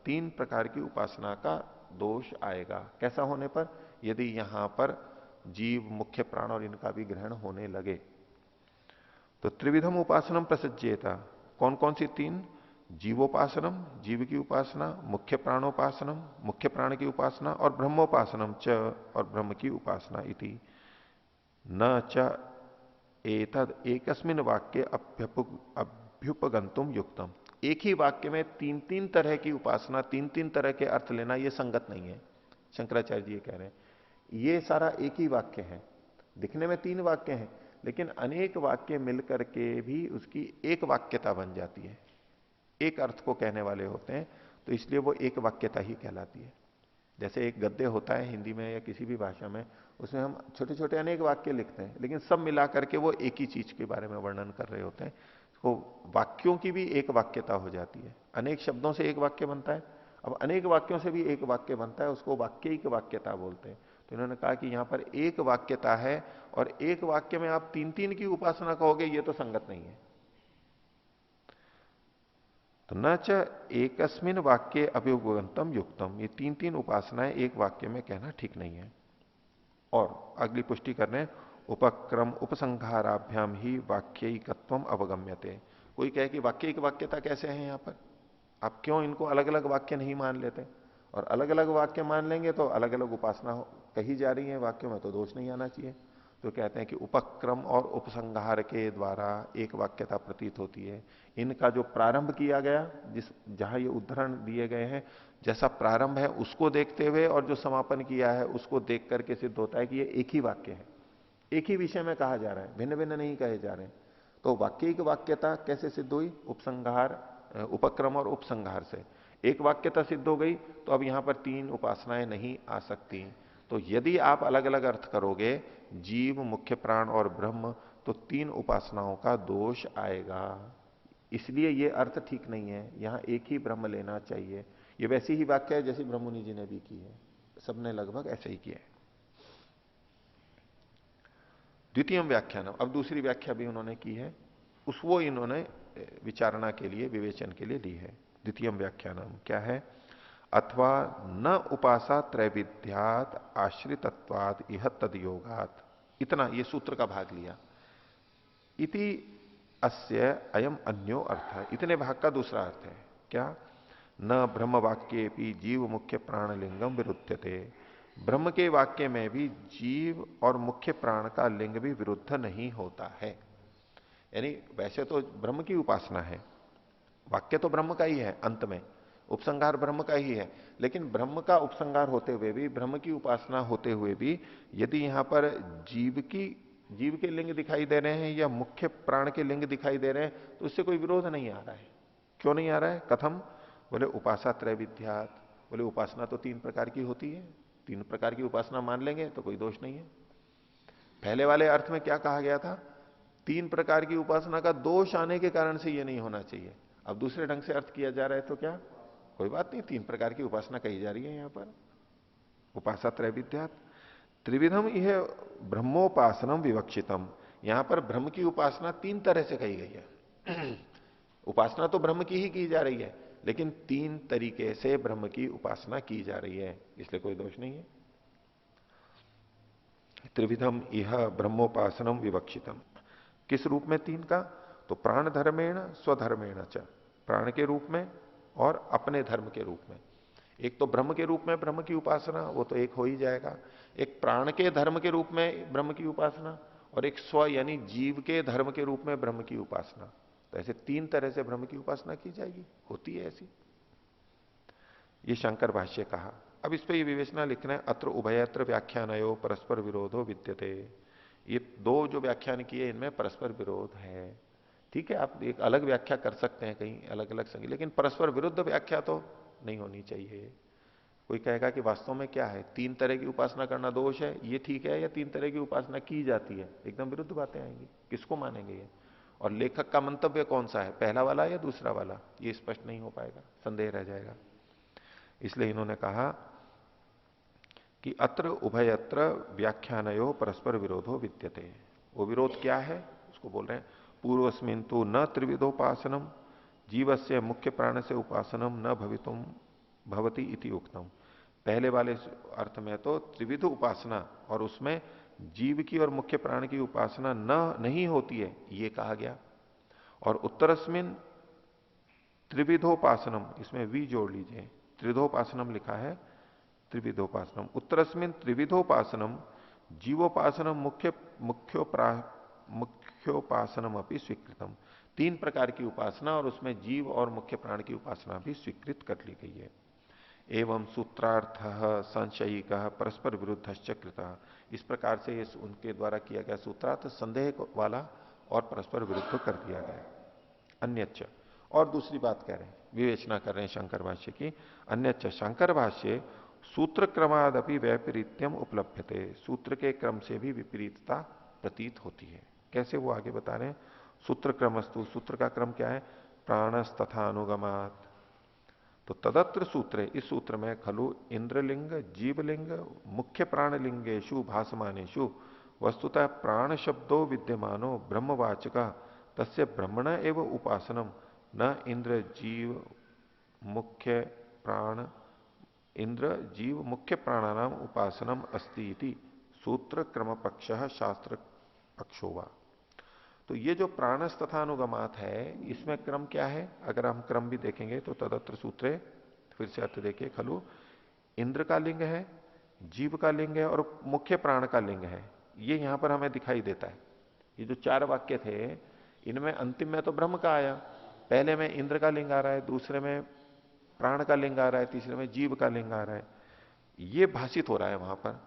तीन प्रकार की उपासना का दोष आएगा। कैसा होने पर? यदि यहां पर जीव मुख्य प्राण और इनका भी ग्रहण होने लगे तो त्रिविधम उपासनम प्रसज्जेत, कौन कौन सी तीन? जीवोपासनम, जीव की उपासना, मुख्य प्राणोपासनम, मुख्य प्राण की उपासना, और ब्रह्मोपासनम च, और ब्रह्म की उपासना इति। न च एतद एकस्मिन वाक्य अभ्युपगंतुम युक्तम, एक ही वाक्य में तीन तीन तरह की उपासना, तीन तीन तरह के अर्थ लेना यह संगत नहीं है। शंकराचार्य जी ये कह रहे हैं, ये सारा एक ही वाक्य है, दिखने में तीन वाक्य हैं लेकिन अनेक वाक्य मिलकर के भी उसकी एक वाक्यता बन जाती है। एक अर्थ को कहने वाले होते हैं, तो इसलिए वो एक वाक्यता ही कहलाती है। जैसे एक गद्य होता है हिंदी में या किसी भी भाषा में, उसमें हम छोटे छोटे अनेक वाक्य लिखते हैं, लेकिन सब मिलाकर के वो एक ही चीज के बारे में वर्णन कर रहे होते हैं। तो वाक्यों की भी एक वाक्यता हो जाती है। अनेक शब्दों से एक वाक्य बनता है, अब अनेक वाक्यों से भी एक वाक्य बनता है, उसको वाक्यिक वाक्यता बोलते हैं। तो इन्होंने कहा कि यहां पर एक वाक्यता है, और एक वाक्य में आप तीन तीन की उपासना कहोगे, ये तो संगत नहीं है। तो न च एकस्मिन वाक्य अभिगंतम युक्तम, ये तीन तीन उपासनाएं एक वाक्य में कहना ठीक नहीं है। और अगली पुष्टि करने, उपक्रम उपसंहाराभ्याम ही वाक्यिकत्वम अवगम्यते। कोई कहे कि वाक्यिक वाक्यता कैसे है यहां पर, आप क्यों इनको अलग अलग वाक्य नहीं मान लेते? और अलग अलग वाक्य मान लेंगे तो अलग अलग उपासना कही जा रही है वाक्यों में, तो दोष नहीं आना चाहिए। तो कहते हैं कि उपक्रम और उपसंहार के द्वारा एक वाक्यता प्रतीत होती है। इनका जो प्रारंभ किया गया, जिस जहां ये उदाहरण दिए गए हैं, जैसा प्रारंभ है उसको देखते हुए और जो समापन किया है उसको देख करके सिद्ध होता है कि ये एक ही वाक्य है, एक ही विषय में कहा जा रहा है, भिन्न भिन्न नहीं कहे जा रहे हैं। तो वाक्यिक वाक्यता कैसे सिद्ध हुई? उपसंहार, उपक्रम और उपसंहार से एक वाक्यता सिद्ध हो गई। तो अब यहां पर तीन उपासनाएं नहीं आ सकती। तो यदि आप अलग अलग अर्थ करोगे, जीव, मुख्य प्राण और ब्रह्म, तो तीन उपासनाओं का दोष आएगा। इसलिए ये अर्थ ठीक नहीं है, यहां एक ही ब्रह्म लेना चाहिए। ये वैसी ही व्याख्या है जैसी ब्रह्ममुनि जी ने भी की है, सबने लगभग ऐसे ही किया है। द्वितीय व्याख्यान, अब दूसरी व्याख्या भी उन्होंने की है, उस वो इन्होंने विचारणा के लिए, विवेचन के लिए ली है। द्वितीय व्याख्यान क्या है? अथवा न उपासा त्रैविध्यात आश्रितत्वाद इह तद योगात। इतना ये सूत्र का भाग लिया। इति अस्य अयम अन्यो अर्थ, इतने भाग का दूसरा अर्थ है क्या? न ब्रह्म वाक्ये भी जीव मुख्य प्राण लिंगम विरुद्धते। ब्रह्म के वाक्य में भी जीव और मुख्य प्राण का लिंग भी विरुद्ध नहीं होता है। यानी वैसे तो ब्रह्म की उपासना है, वाक्य तो ब्रह्म का ही है, अंत में उपसंहार ब्रह्म का ही है, लेकिन ब्रह्म का उपसंहार होते हुए भी, ब्रह्म की उपासना होते हुए भी, यदि यहां पर जीव के लिंग दिखाई दे रहे हैं या मुख्य प्राण के लिंग दिखाई दे रहे हैं, तो उससे कोई विरोध नहीं आ रहा है। क्यों नहीं आ रहा है? कथम? बोले उपासा त्रैविध्यात। बोले उपासना तो तीन प्रकार की होती है, तीन प्रकार की उपासना मान लेंगे तो कोई दोष नहीं है। पहले वाले अर्थ में क्या कहा गया था? तीन प्रकार की उपासना का दोष आने के कारण से यह नहीं होना चाहिए। अब दूसरे ढंग से अर्थ किया जा रहा है तो क्या, कोई बात नहीं, तीन प्रकार की उपासना कही जा रही है यहां पर। उपासा त्रैविध्यात त्रिविधम यह ब्रह्मोपासनम विवक्षितम। यहां पर ब्रह्म की उपासना तीन तरह से कही गई है। उपासना तो ब्रह्म की ही की जा रही है, लेकिन तीन तरीके से ब्रह्म की उपासना की जा रही है, इसलिए कोई दोष नहीं है। त्रिविधम यह ब्रह्मोपासनम विवक्षितम। किस रूप में तीन का? तो प्राण धर्मेण स्वधर्मेण च, प्राण के रूप में और अपने धर्म के रूप में। एक तो ब्रह्म के रूप में ब्रह्म की उपासना, वो तो एक हो ही जाएगा। एक प्राण के धर्म के रूप में ब्रह्म की उपासना, और एक स्व यानी जीव के धर्म के रूप में ब्रह्म की उपासना। तो ऐसे तीन तरह से ब्रह्म की उपासना की जाएगी, होती है ऐसी। ये शंकर भाष्य कहा। अब इस पर ये विवेचना लिखना है, अत्र उभयत्र व्याख्यानयो परस्पर विरोधो विद्यते। ये दो जो व्याख्यान किए इनमें परस्पर विरोध है। ठीक है, आप एक अलग व्याख्या कर सकते हैं कहीं अलग अलग संग, लेकिन परस्पर विरुद्ध व्याख्या तो नहीं होनी चाहिए। कोई कहेगा कि वास्तव में क्या है, तीन तरह की उपासना करना दोष है, ये ठीक है, या तीन तरह की उपासना की जाती है, एकदम विरुद्ध बातें आएंगी। किसको मानेंगे ये? और लेखक का मंतव्य कौन सा है, पहला वाला या दूसरा वाला, ये स्पष्ट नहीं हो पाएगा, संदेह रह जाएगा। इसलिए इन्होंने कहा कि अत्र उभयत्र व्याख्यानयो परस्पर विरोधो विद्यते। वो विरोध क्या है उसको बोल रहे हैं। पूर्वस्मिन तो न त्रिविधोपासनम जीवस्य मुख्य प्राण से उपासनम न भवितुम भवती इति उक्तम। पहले वाले अर्थ में तो त्रिविध उपासना और उसमें जीव की और मुख्य प्राण की उपासना नहीं होती है, ये कहा गया। और उत्तरस्मिन त्रिविधोपासनम, इसमें वी जोड़ लीजिए, त्रिविधोपासनम लिखा है, त्रिविधोपासनम। उत्तरस्मिन त्रिविधोपासनम जीवोपासनम मुख्योपासनम अपनी स्वीकृतम। तीन प्रकार की उपासना और उसमें जीव और मुख्य प्राण की उपासना भी स्वीकृत कर ली गई है। एवं सूत्रार्थ संशयिक परस्पर विरुद्ध कृता। इस प्रकार से ये उनके द्वारा किया गया सूत्रार्थ संदेह वाला और परस्पर विरुद्ध कर दिया गया। अन्यच्च, और दूसरी बात कह रहे हैं, विवेचना कर रहे हैं शंकर भाष्य की। अन्यच्च शंकर भाष्य सूत्र क्रमादपि वैपरीत्यम उपलभ्यते, सूत्र के क्रम से भी विपरीतता प्रतीत होती है। कैसे, वो आगे बता रहे हैं। सूत्र क्रमस्तु, सूत्र का क्रम क्या है, प्राणस तथा अनुगमात। तो तदत्र सूत्र, इस सूत्र में खलु इंद्रलिंग जीवलिंग मुख्य प्राणलिंगेशु भासमानेशु वस्तुतः प्राण शब्दों विद्यमानो ब्रह्मवाचक तस्य ब्रह्मण एवं उपासनम न इंद्र जीव मुख्य प्राण, इंद्र जीव मुख्य प्राणानाम उपासनम अस्ति इति सूत्र क्रम पक्ष शास्त्र पक्षोवा। तो ये जो प्राणस तथा अनुगमात है, इसमें क्रम क्या है, अगर हम क्रम भी देखेंगे तो तदत्र सूत्रे, फिर से अर्थ देखिए, खलु इंद्र का लिंग है, जीव का लिंग है और मुख्य प्राण का लिंग है। ये यहां पर हमें दिखाई देता है। ये जो 4 वाक्य थे, इनमें अंतिम में तो ब्रह्म का आया, पहले में इंद्र का लिंग आ रहा है, दूसरे में प्राण का लिंग आ रहा है, तीसरे में जीव का लिंग आ रहा है। ये भाषित हो रहा है वहां पर।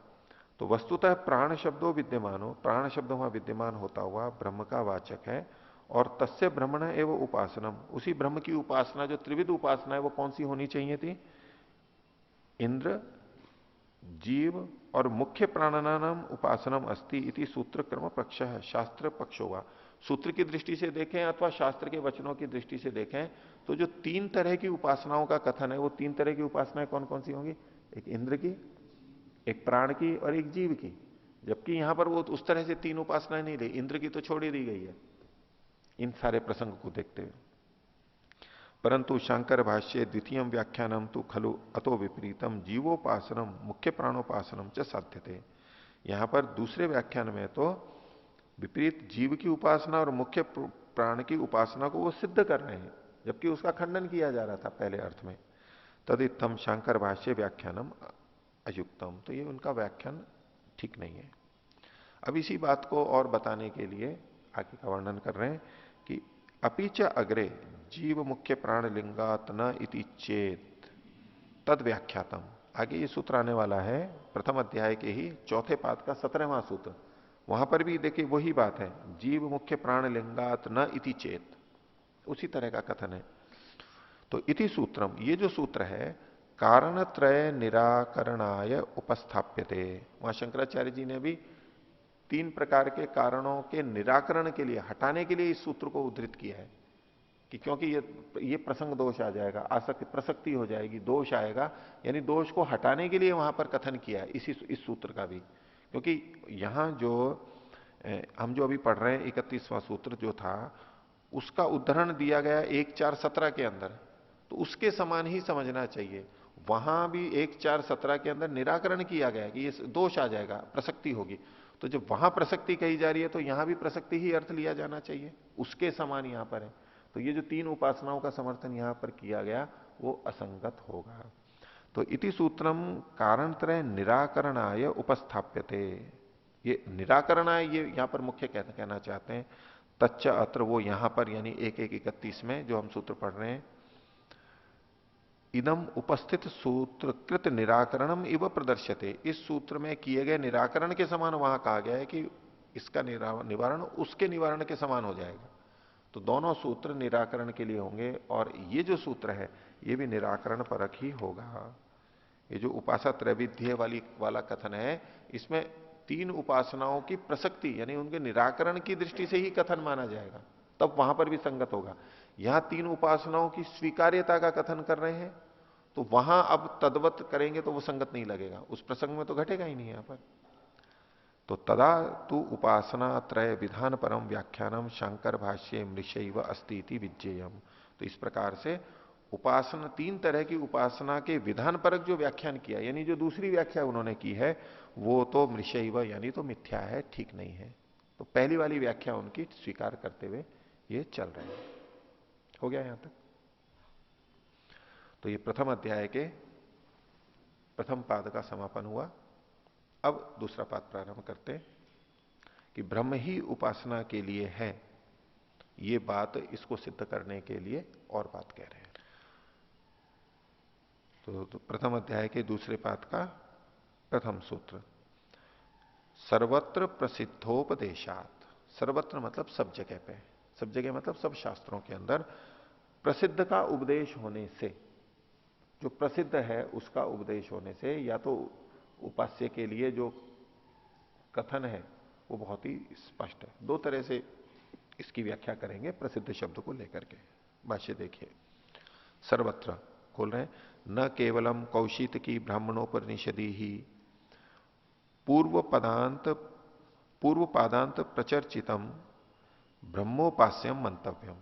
तो वस्तुतः प्राण शब्दों विद्यमानो, प्राण शब्द वहां विद्यमान होता हुआ ब्रह्म का वाचक है। और तस्य ब्रह्मण एवं उपासनम, उसी ब्रह्म की उपासना, जो त्रिविध उपासना है, वो कौन सी होनी चाहिए थी, इंद्र जीव और मुख्य प्राणानाम उपासनम अस्ति इति सूत्र क्रम पक्ष है शास्त्र पक्षो वा। सूत्र की दृष्टि से देखें अथवा शास्त्र के वचनों की दृष्टि से देखें तो जो 3 तरह की उपासनाओं का कथन है, वो 3 तरह की उपासनाएं कौन कौन सी होंगी, एक इंद्र की, एक प्राण की और एक जीव की। जबकि यहां पर वो उस तरह से 3 उपासनाएं नहीं दी, इंद्र की तो छोड़ ही दी गई है इन सारे प्रसंग को देखते हुए। परंतु शंकर भाष्य द्वितीय व्याख्यानम तो खलु अतो विपरीतम जीवोपासनम मुख्य प्राणोपासनम च साध्यते। यहां पर दूसरे व्याख्यान में तो विपरीत जीव की उपासना और मुख्य प्राण की उपासना को वो सिद्ध कर रहे हैं, जबकि उसका खंडन किया जा रहा था पहले अर्थ में। तदित्थम शंकर भाष्य व्याख्यानम अयुक्तम, तो ये उनका व्याख्यान ठीक नहीं है। अब इसी बात को और बताने के लिए आगे का वर्णन कर रहे हैं कि अपीच अग्रे जीव मुख्य प्राण लिंगात न इति चेत तद व्याख्यातम। आगे ये सूत्र आने वाला है प्रथम अध्याय के ही चौथे पाद का 17वां सूत्र। वहां पर भी देखिए वही बात है, जीव मुख्य प्राण लिंगात न इति चेत, उसी तरह का कथन है। तो इति सूत्रम, ये जो सूत्र है कारणत्रय निराकरणाय उपस्थाप्यते। वहां शंकराचार्य जी ने भी 3 प्रकार के कारणों के निराकरण के लिए, हटाने के लिए इस सूत्र को उद्धृत किया है कि क्योंकि ये प्रसंग दोष आ जाएगा, आसक्ति प्रसक्ति हो जाएगी, दोष आएगा, यानी दोष को हटाने के लिए वहां पर कथन किया है इस सूत्र का भी। क्योंकि यहां जो हम जो अभी पढ़ रहे हैं 31वां सूत्र जो था, उसका उदाहरण दिया गया 1:4:17 के अंदर, तो उसके समान ही समझना चाहिए। वहां भी 1:4:17 के अंदर निराकरण किया गया कि ये दोष आ जाएगा, प्रसक्ति होगी। तो जब वहां प्रसक्ति कही जा रही है तो यहां भी प्रसक्ति ही अर्थ लिया जाना चाहिए, उसके समान यहां पर है। तो ये जो 3 उपासनाओं का समर्थन यहां पर किया गया वो असंगत होगा। तो इति सूत्रम कारणत्रय निराकरणाय उपस्थाप्यते, ये निराकरणाय ये यहां पर मुख्य कहना चाहते हैं। तच्च अत्र, वो यहां पर यानी 1:1:31 में जो हम सूत्र पढ़ रहे हैं, इदम उपस्थित सूत्रकृत निराकरणम इव प्रदर्श्यते, इस सूत्र में किए गए निराकरण के समान वहां कहा गया है कि इसका निवारण उसके निवारण के समान हो जाएगा। तो दोनों सूत्र निराकरण के लिए होंगे और ये जो सूत्र है ये भी निराकरण परक ही होगा। ये जो उपासना त्रैविध्य वाला कथन है, इसमें 3 उपासनाओं की प्रसक्ति यानी उनके निराकरण की दृष्टि से ही कथन माना जाएगा, तब वहां पर भी संगत होगा। यहां 3 उपासनाओं की स्वीकार्यता का कथन कर रहे हैं, तो वहां अब तद्वत करेंगे तो वो संगत नहीं लगेगा, उस प्रसंग में तो घटेगा ही नहीं यहां पर। तो तदा तु उपासना त्रय विधान परम व्याख्यानम शंकर भाष्य मृषैव अस्ति इति विज्ञेयम। तो इस प्रकार से उपासना 3 तरह की उपासना के विधान परक जो व्याख्यान किया, यानी जो दूसरी व्याख्या उन्होंने की है वो तो मृषैव यानी तो मिथ्या है, ठीक नहीं है। तो पहली वाली व्याख्या उनकी स्वीकार करते हुए ये चल रहे हैं। हो गया यहां तक। तो ये प्रथम अध्याय के प्रथम पाद का समापन हुआ। अब दूसरा पाद प्रारंभ करते हैं कि ब्रह्म ही उपासना के लिए है, ये बात इसको सिद्ध करने के लिए और बात कह रहे हैं। तो प्रथम अध्याय के दूसरे पाद का प्रथम सूत्र, सर्वत्र प्रसिद्धोपदेशात। सर्वत्र मतलब सब जगह पे, सब जगह मतलब सब शास्त्रों के अंदर प्रसिद्ध का उपदेश होने से, जो प्रसिद्ध है उसका उपदेश होने से, या तो उपास्य के लिए जो कथन है वो बहुत ही स्पष्ट है। दो तरह से इसकी व्याख्या करेंगे प्रसिद्ध शब्द को लेकर के। भाष्य देखिए, सर्वत्र खोल रहे हैं, न केवलम कौशित की ब्राह्मणोपनिषदि ही पूर्व पादांत प्रचर्चितम ब्रह्मोपास्यम मंतव्यम।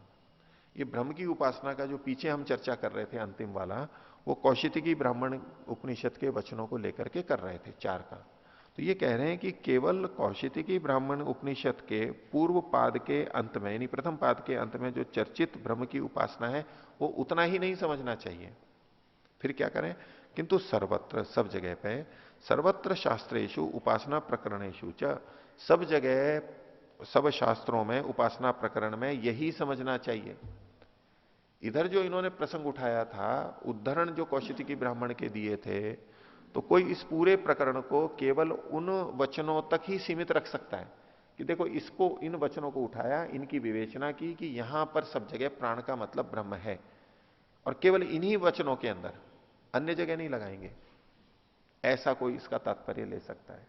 ये ब्रह्म की उपासना का जो पीछे हम चर्चा कर रहे थे अंतिम वाला, वो कौशिकी ब्राह्मण उपनिषद के वचनों को लेकर के कर रहे थे, 4 का। तो ये कह रहे हैं कि केवल कौशिकी ब्राह्मण उपनिषद के पूर्व पाद के अंत में, यानी प्रथम पाद के अंत में जो चर्चित ब्रह्म की उपासना है वो उतना ही नहीं समझना चाहिए। फिर क्या करें, किंतु सर्वत्र, सब जगह पे, सर्वत्र शास्त्रेषु उपासना प्रकरणेषु च, सब जगह सब शास्त्रों में उपासना प्रकरण में यही समझना चाहिए। इधर जो इन्होंने प्रसंग उठाया था, उद्धरण जो कौशिकी ब्राह्मण के दिए थे, तो कोई इस पूरे प्रकरण को केवल उन वचनों तक ही सीमित रख सकता है कि देखो इसको, इन वचनों को उठाया, इनकी विवेचना की कि यहां पर सब जगह प्राण का मतलब ब्रह्म है, और केवल इन्हीं वचनों के अंदर, अन्य जगह नहीं लगाएंगे, ऐसा कोई इसका तात्पर्य ले सकता है।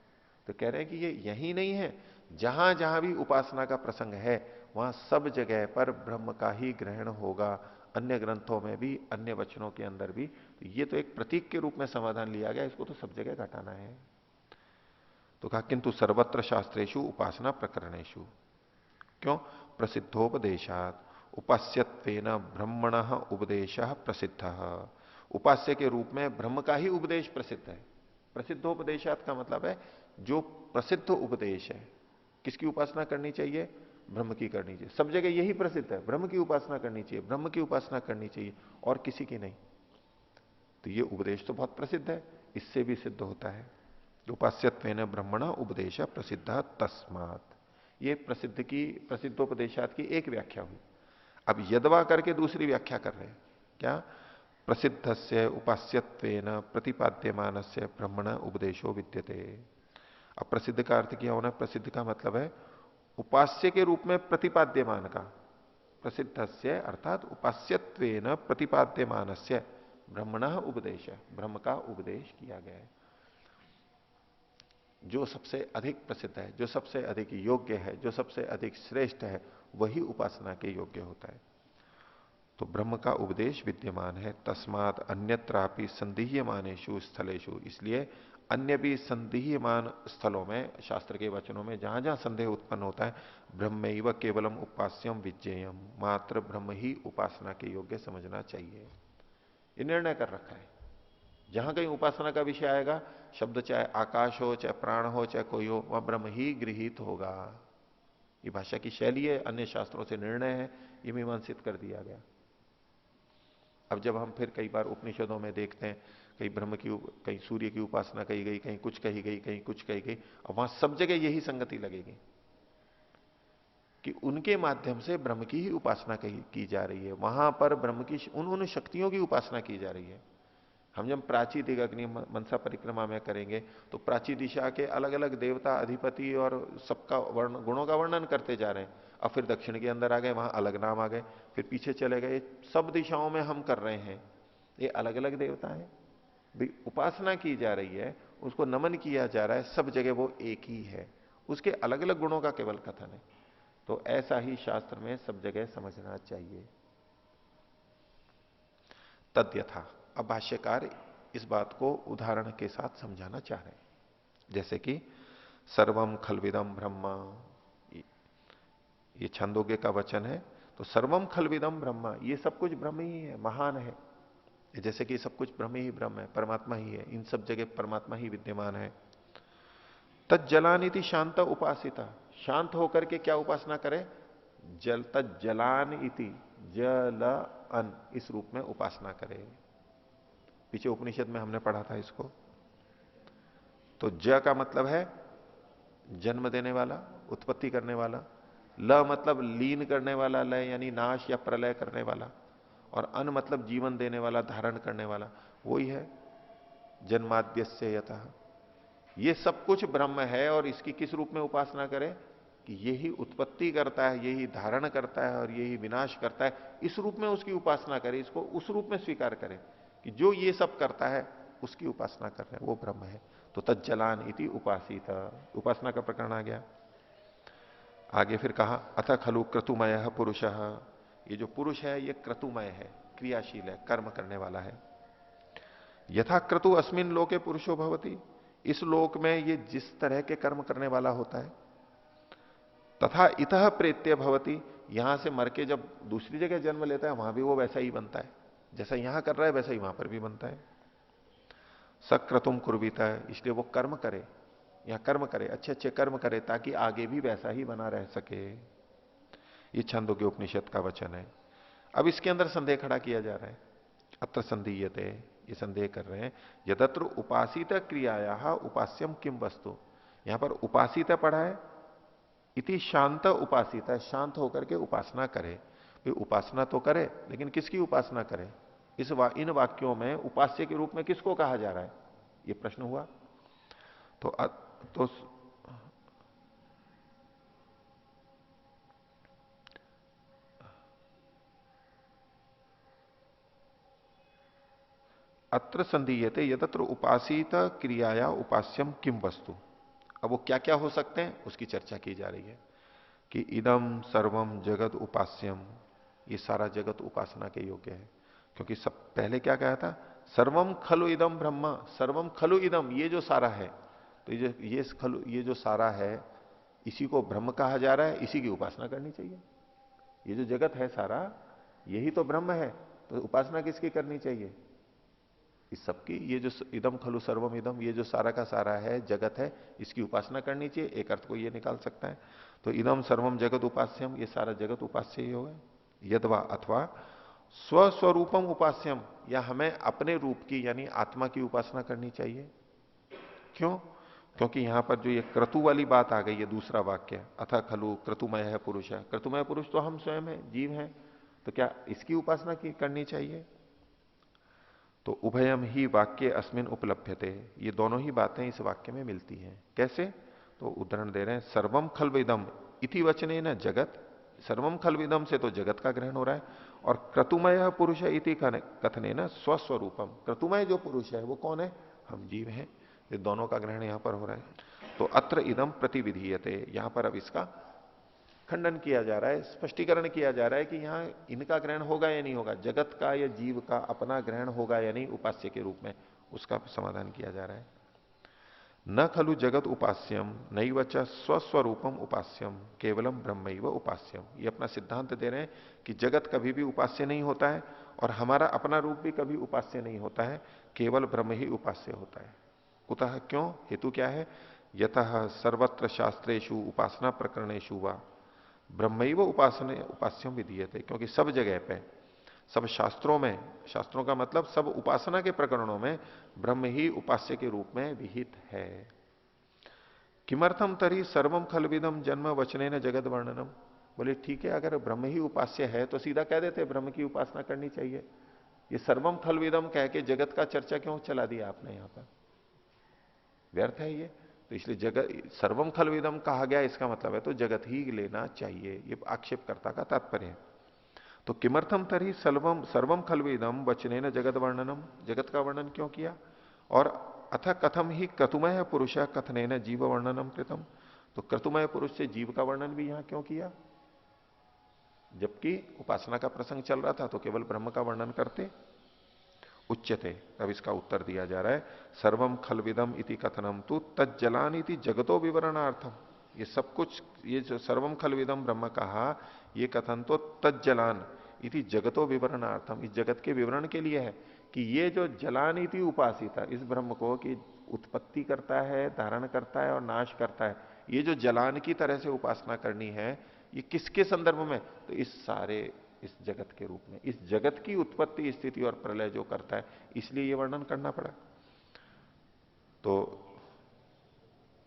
तो कह रहे हैं कि ये यही नहीं है, जहां जहां भी उपासना का प्रसंग है वहां सब जगह पर ब्रह्म का ही ग्रहण होगा, अन्य ग्रंथों में भी, अन्य वचनों के अंदर भी। तो ये तो एक प्रतीक के रूप में समाधान लिया गया, इसको तो सब जगह घटाना है। तो कहा किंतु सर्वत्र शास्त्रेषु उपासना प्रकरणेषु, क्यों, प्रसिद्धोपदेशात उपास्यत्वेन ब्रह्मण उपदेश प्रसिद्ध। उपास्य के रूप में ब्रह्म का ही उपदेश प्रसिद्ध है। प्रसिद्धोपदेशात का मतलब है जो प्रसिद्ध उपदेश है। किसकी उपासना करनी चाहिए, ब्रह्म की करनी चाहिए, सब जगह यही प्रसिद्ध है, ब्रह्म की उपासना करनी चाहिए, ब्रह्म की उपासना करनी चाहिए, और किसी की नहीं। तो ये उपदेश तो बहुत प्रसिद्ध है, इससे भी सिद्ध होता है। उपास्यत्वेन ब्रह्मण उपदेश प्रसिद्ध तस्मात्, ये प्रसिद्ध की, प्रसिद्धोपदेशात की एक व्याख्या हुई। अब यदवा करके दूसरी व्याख्या कर रहे हैं, क्या, प्रसिद्ध से उपास्यत्वेन प्रतिपाद्यमान से ब्रह्मण उपदेशो विद्यते। अब प्रसिद्ध का अर्थ किया होना, प्रसिद्ध का मतलब है उपास्य के रूप में प्रतिपाद्यमान का, प्रसिद्ध से अर्थात उपास्यत्वेन प्रतिपाद्यमान से ब्रह्मण उपदेश, ब्रह्म का उपदेश किया गया है। जो सबसे अधिक प्रसिद्ध है, जो सबसे अधिक योग्य है, जो सबसे अधिक श्रेष्ठ है, वही उपासना के योग्य होता है। तो ब्रह्म का उपदेश विद्यमान है। तस्मात् अन्यत्रापि संदिह्यमानेषु स्थलेषु, इसलिए अन्य भी संदिह्यमान स्थलों में, शास्त्र के वचनों में जहां जहां संदेह उत्पन्न होता है, ब्रह्मैव केवलम उपास्यम विज्ञेयम, मात्र ब्रह्म ही उपासना के योग्य समझना चाहिए। ये निर्णय कर रखा है। जहां कहीं उपासना का विषय आएगा, शब्द चाहे आकाश हो, चाहे प्राण हो, चाहे कोई हो, वह ब्रह्म ही गृहीत होगा। ये भाषा की शैली है, अन्य शास्त्रों से निर्णय है, ये मीमांसित कर दिया गया। अब जब हम फिर कई बार उपनिषदों में देखते हैं, कहीं ब्रह्म की, कहीं सूर्य की उपासना कही गई, कहीं कुछ कही गई, कहीं कुछ कही गई, और वहां सब जगह यही संगति लगेगी कि उनके माध्यम से ब्रह्म की ही उपासना की जा रही है। वहां पर ब्रह्म की उन शक्तियों की उपासना की जा रही है। हम जब प्राची दिग्ग्नि मनसा परिक्रमा में करेंगे तो प्राची दिशा के अलग अलग देवता, अधिपति और सबका गुणों का वर्णन करते जा रहे हैं। अब फिर दक्षिण के अंदर आ गए, वहां अलग नाम आ गए, फिर पीछे चले गए, सब दिशाओं में हम कर रहे हैं, ये अलग अलग देवता है, भी उपासना की जा रही है, उसको नमन किया जा रहा है, सब जगह वो एक ही है, उसके अलग अलग गुणों का केवल कथन है। तो ऐसा ही शास्त्र में सब जगह समझना चाहिए। तद्यथा, अब भाष्यकार इस बात को उदाहरण के साथ समझाना चाह रहे हैं। जैसे कि सर्वम खलविदम ब्रह्मा, ये छंदोग्य का वचन है, तो सर्वम खलविदम ब्रह्मा, ये सब कुछ ब्रह्म ही है, महान है। जैसे कि सब कुछ ब्रह्म ही ब्रह्म है, परमात्मा ही है, इन सब जगह परमात्मा ही विद्यमान है। तज्जलानिति शांत उपासिता, शांत होकर के क्या उपासना करे, जल, तज्जलान इति, जल अन, इस रूप में उपासना करे। पीछे उपनिषद में हमने पढ़ा था इसको। तो ज का मतलब है जन्म देने वाला, उत्पत्ति करने वाला। ल मतलब लीन करने वाला, लय यानी नाश या प्रलय करने वाला। और अन मतलब जीवन देने वाला, धारण करने वाला, वही है जन्माद्यस्य यतः। ये सब कुछ ब्रह्म है, और इसकी किस रूप में उपासना करें, कि यही उत्पत्ति करता है, यही धारण करता है और यही विनाश करता है, इस रूप में उसकी उपासना करे, इसको उस रूप में स्वीकार करे कि जो ये सब करता है उसकी उपासना कर रहे हैं, वो ब्रह्म है। तो तज्जलान इति उपासित, उपासना का प्रकरण आ गया। आगे फिर कहा अथ खलु क्रतुमय पुरुष, ये जो पुरुष है ये क्रतुमय है, क्रियाशील है, कर्म करने वाला है। यथा क्रतु अस्मिन लोके पुरुषो भवति, इस लोक में ये जिस तरह के कर्म करने वाला होता है, तथा इतः प्रेत्य भवति, यहां से मर के जब दूसरी जगह जन्म लेता है वहां भी वो वैसा ही बनता है, जैसा यहां कर रहा है वैसा ही वहां पर भी बनता है। सक्रतुम कुर्वीता, इसलिए वो कर्म करे, यहां कर्म करे, अच्छे अच्छे कर्म करे, ताकि आगे भी वैसा ही बना रह सके। ये छंदोग्य उपनिषद का वचन है। अब इसके अंदर संदेह खड़ा किया जा रहा है। अत्र संदेहते, ये संदेह कर रहे हैं, यदत्र उपासित क्रियाया उपास्यम किम वस्तु, यहां पर उपासित पढ़ा है, इति शांत उपासित, शांत होकर के उपासना करे। भाई उपासना तो करे, लेकिन किसकी उपासना करे? इन वाक्यों में उपास्य के रूप में किसको कहा जा रहा है, ये प्रश्न हुआ। तो अत्र संदीयते यतत्र उपासित क्रियाया उपास्यम किम वस्तु। अब वो क्या क्या हो सकते हैं उसकी चर्चा की जा रही है कि इदम सर्वम जगत उपास्यम, ये सारा जगत उपासना के योग्य है। क्योंकि सब पहले क्या कहा था, सर्वम खलु इदम ब्रह्म, सर्वम खलु इदम, ये जो सारा है, तो ये जो सारा है, इसी को ब्रह्म कहा जा रहा है, इसी की उपासना करनी चाहिए। ये जो जगत है सारा, यही तो ब्रह्म है, तो उपासना किसकी करनी चाहिए? इस सबकी। ये जो इदम खलु सर्वम इदम, ये जो सारा का सारा है, जगत है, इसकी उपासना करनी चाहिए। एक अर्थ को ये निकाल सकता है। तो इदम सर्वम जगत उपास्यम, ये सारा जगत उपास्य ही होगा। यदवा अथवा स्वस्वरूपम उपास्यम, या हमें अपने रूप की यानी आत्मा की उपासना करनी चाहिए। क्यों? क्योंकि यहां पर जो ये क्रतु वाली बात आ गई है, दूसरा वाक्य, अथा खलु क्रतुमय है पुरुष है, क्रतुमय पुरुष तो हम स्वयं है, जीव हैं, तो क्या इसकी उपासना करनी चाहिए? तो उभयम ही वाक्य अस्मिन उपलभ्यते, ये दोनों ही बातें इस वाक्य में मिलती हैं। कैसे? तो उदाहरण दे रहे हैं, सर्वम खल्विदम इति वचने न जगत, सर्वम खल्विदम से तो जगत का ग्रहण हो रहा है, और क्रतुमय पुरुष इति कथने न स्वस्वरूपम, क्रतुमय जो पुरुष है वो कौन है? हम जीव हैं। ये दोनों का ग्रहण यहां पर हो रहा है। तो अत्र इदम प्रतिविधीयते, यहां पर अब इसका खंडन किया जा रहा है, स्पष्टीकरण किया जा रहा है कि यहां इनका ग्रहण होगा या नहीं होगा, जगत का या जीव का अपना ग्रहण होगा या नहीं उपास्य के रूप में, उसका समाधान किया जा रहा है। न खलु जगत उपास्यम नैव च स्वस्वरूपम उपास्यम केवलम ब्रह्मैव उपास्यम, ये अपना सिद्धांत दे रहे हैं कि जगत कभी भी उपास्य नहीं होता है और हमारा अपना रूप भी कभी उपास्य नहीं होता है, केवल ब्रह्म ही उपास्य होता है। कुतः, क्यों? हेतु क्या है? यतः सर्वत्र शास्त्रेषु उपासना प्रकरणेषु वा ब्रह्मैव उपास्यम विधीयते, क्योंकि सब जगह पे, सब शास्त्रों में, शास्त्रों का मतलब सब उपासना के प्रकरणों में ब्रह्म ही उपास्य के रूप में विहित है। किमर्थम तरी सर्वम खलविदम जन्म वचने न जगत वर्णनम, बोले ठीक है, अगर ब्रह्म ही उपास्य है तो सीधा कह देते ब्रह्म की उपासना करनी चाहिए। ये सर्वम खलविदम कह के जगत का चर्चा क्यों चला दिया आपने? यहां पर व्यर्थ है ये। तो इसलिए जगत सर्वम खलविदम कहा गया, इसका मतलब है तो जगत ही लेना चाहिए, ये आक्षेपकर्ता का तात्पर्य है। तो किमर्थम तरी सर्वम खलविदम वचने न जगत वर्णनम, जगत का वर्णन क्यों किया? और अथ कथम ही क्रतुमय पुरुष कथने न जीव वर्णनम कृतम, तो क्रतुमय पुरुष से जीव का वर्णन भी यहां क्यों किया? जबकि उपासना का प्रसंग चल रहा था तो केवल ब्रह्म का वर्णन करते। उच्यते, अब इसका उत्तर दिया जा रहा है, सर्वम खलविदम इति कथनम तो तज्जलान इति जगतो विवरणार्थम, ये सब कुछ, ये जो सर्वम खलविदम ब्रह्म कहा, ये कथन तो तज्जलान इति जगतो विवरणार्थम, इस जगत के विवरण के लिए है कि ये जो जलान इति उपासिता, इस ब्रह्म को कि उत्पत्ति करता है, धारण करता है और नाश करता है, ये जो जलान की तरह से उपासना करनी है, ये किसके संदर्भ में? तो इस सारे इस जगत के रूप में, इस जगत की उत्पत्ति स्थिति और प्रलय जो करता है, इसलिए यह वर्णन करना पड़ा। तो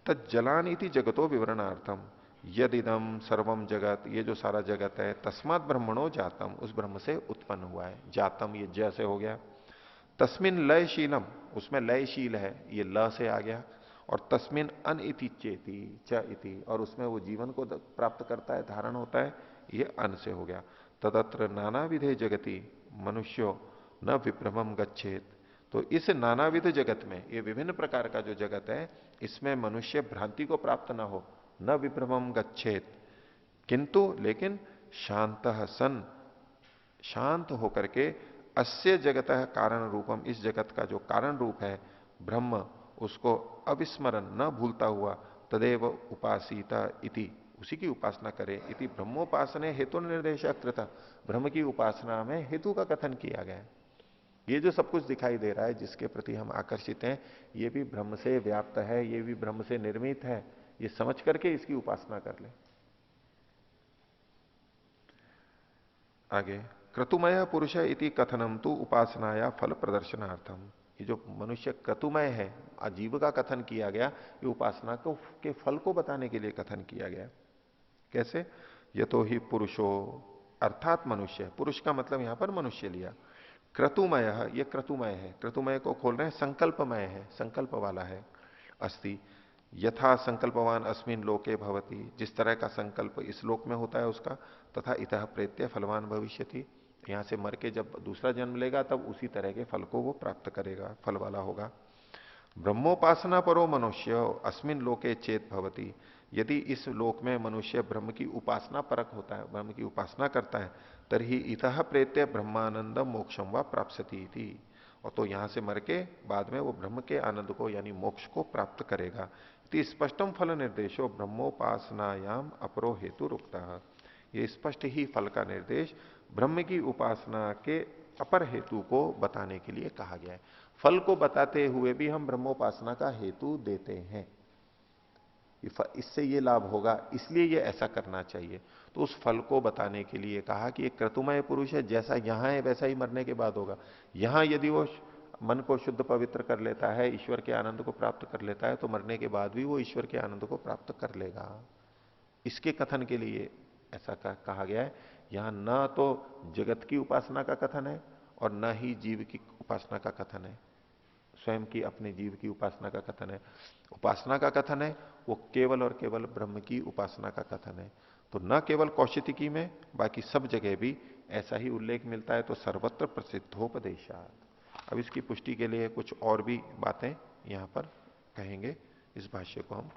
तज्जलान इति जगतो विवरणार्थम यदिदम सर्वम जगत, ये जो सारा जगत है, तस्मात ब्रह्मणो जातम, उस ब्रह्म से उत्पन्न हुआ है। जातम ये ज से हो गया, तस्मिन लयशीलम, उसमें लयशील है, ये ल से आ गया, और तस्मिन अन इति चेति च इति, और उसमें वो जीवन को प्राप्त करता है, धारण होता है, ये अन से हो गया। तदत्र नाना विधे जगति मनुष्यो न विभ्रमम गच्छेत, तो इस नानाविध जगत में, ये विभिन्न प्रकार का जो जगत है, इसमें मनुष्य भ्रांति को प्राप्त ना हो, न विभ्रमम गच्छेत, किंतु लेकिन शांत सन, शांत होकर के, अस्य जगत कारण रूपम, इस जगत का जो कारण रूप है ब्रह्म, उसको अविस्मरण न भूलता हुआ, तदेव उपासीता इति, उसी की उपासना करे, इति ब्रह्मोपासने हेतु निर्देश कृत, ब्रह्म की उपासना में हेतु का कथन किया गया है। ये जो सब कुछ दिखाई दे रहा है, जिसके प्रति हम आकर्षित हैं, ये भी ब्रह्म से व्याप्त है, ये भी ब्रह्म से निर्मित है, ये समझ करके इसकी उपासना कर ले। आगे, क्रतुमय पुरुष इति कथनम तो उपासनाया फल प्रदर्शनार्थम, ये जो मनुष्य क्रतुमय है, अजीव का कथन किया गया, ये उपासना को के फल को बताने के लिए कथन किया गया। कैसे? यतो ही पुरुषो, अर्थात मनुष्य, पुरुष का मतलब यहां पर मनुष्य लिया। क्रतुमय, ये क्रतुमय है, क्रतुमय को खोल रहे हैं, संकल्पमय है, संकल्प वाला है। अस्ति यथा संकल्पवान अस्मिन लोके भवति, जिस तरह का संकल्प इस लोक में होता है उसका, तथा इतः प्रेत्य फलवान भविष्यति, यहां से मर के जब दूसरा जन्म लेगा तब उसी तरह के फल को वो प्राप्त करेगा, फल वाला होगा। ब्रह्मोपासना परो मनुष्य अस्मिन लोके चेत भवति, यदि इस लोक में मनुष्य ब्रह्म की उपासना परक होता है, ब्रह्म की उपासना करता है, तरही इतः प्रेत्य ब्रह्मानंद मोक्षम व प्राप्स्यति इति, और तो यहां से मर के बाद में वो ब्रह्म के आनंद को यानी मोक्ष को प्राप्त करेगा। इति स्पष्टम फल निर्देशो ब्रह्मोपासनायाम अपरो हेतु रुकता, ये स्पष्ट ही फल का निर्देश ब्रह्म की उपासना के अपर हेतु को बताने के लिए कहा गया है। फल को बताते हुए भी हम ब्रह्मोपासना का हेतु देते हैं, इससे ये लाभ होगा, इसलिए ये ऐसा करना चाहिए, तो उस फल को बताने के लिए कहा कि एक क्रतुमय पुरुष है, जैसा यहां है वैसा ही मरने के बाद होगा। यहां यदि वो मन को शुद्ध पवित्र कर लेता है, ईश्वर के आनंद को प्राप्त कर लेता है, तो मरने के बाद भी वो ईश्वर के आनंद को प्राप्त कर लेगा। इसके कथन के लिए ऐसा कहा गया है। यहां न तो जगत की उपासना का कथन है और न ही जीव की उपासना का कथन है, स्वयं की अपने जीव की उपासना का कथन है। उपासना का कथन है वो केवल और केवल ब्रह्म की उपासना का कथन है। तो न केवल कौशितिकी में, बाकी सब जगह भी ऐसा ही उल्लेख मिलता है, तो सर्वत्र प्रसिद्धोपदेशात्। अब इसकी पुष्टि के लिए कुछ और भी बातें यहां पर कहेंगे, इस भाष्य को हम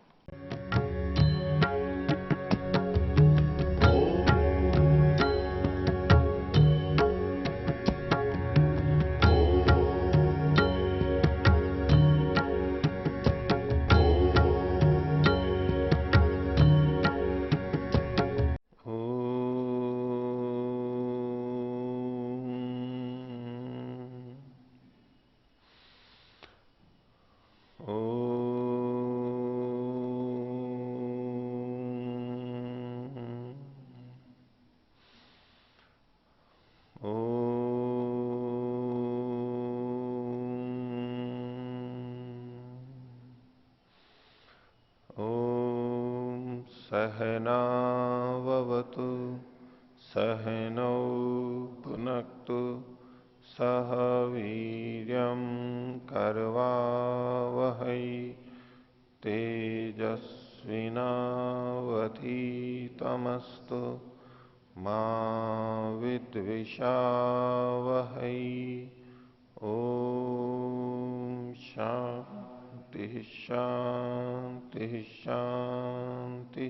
सहनावतु सहनौ भुनक्तु सह वीर्यं करवावहै तेजस्विनावधीतमस्तु मा विद्विषावहै। ओम शांति शांति शांति।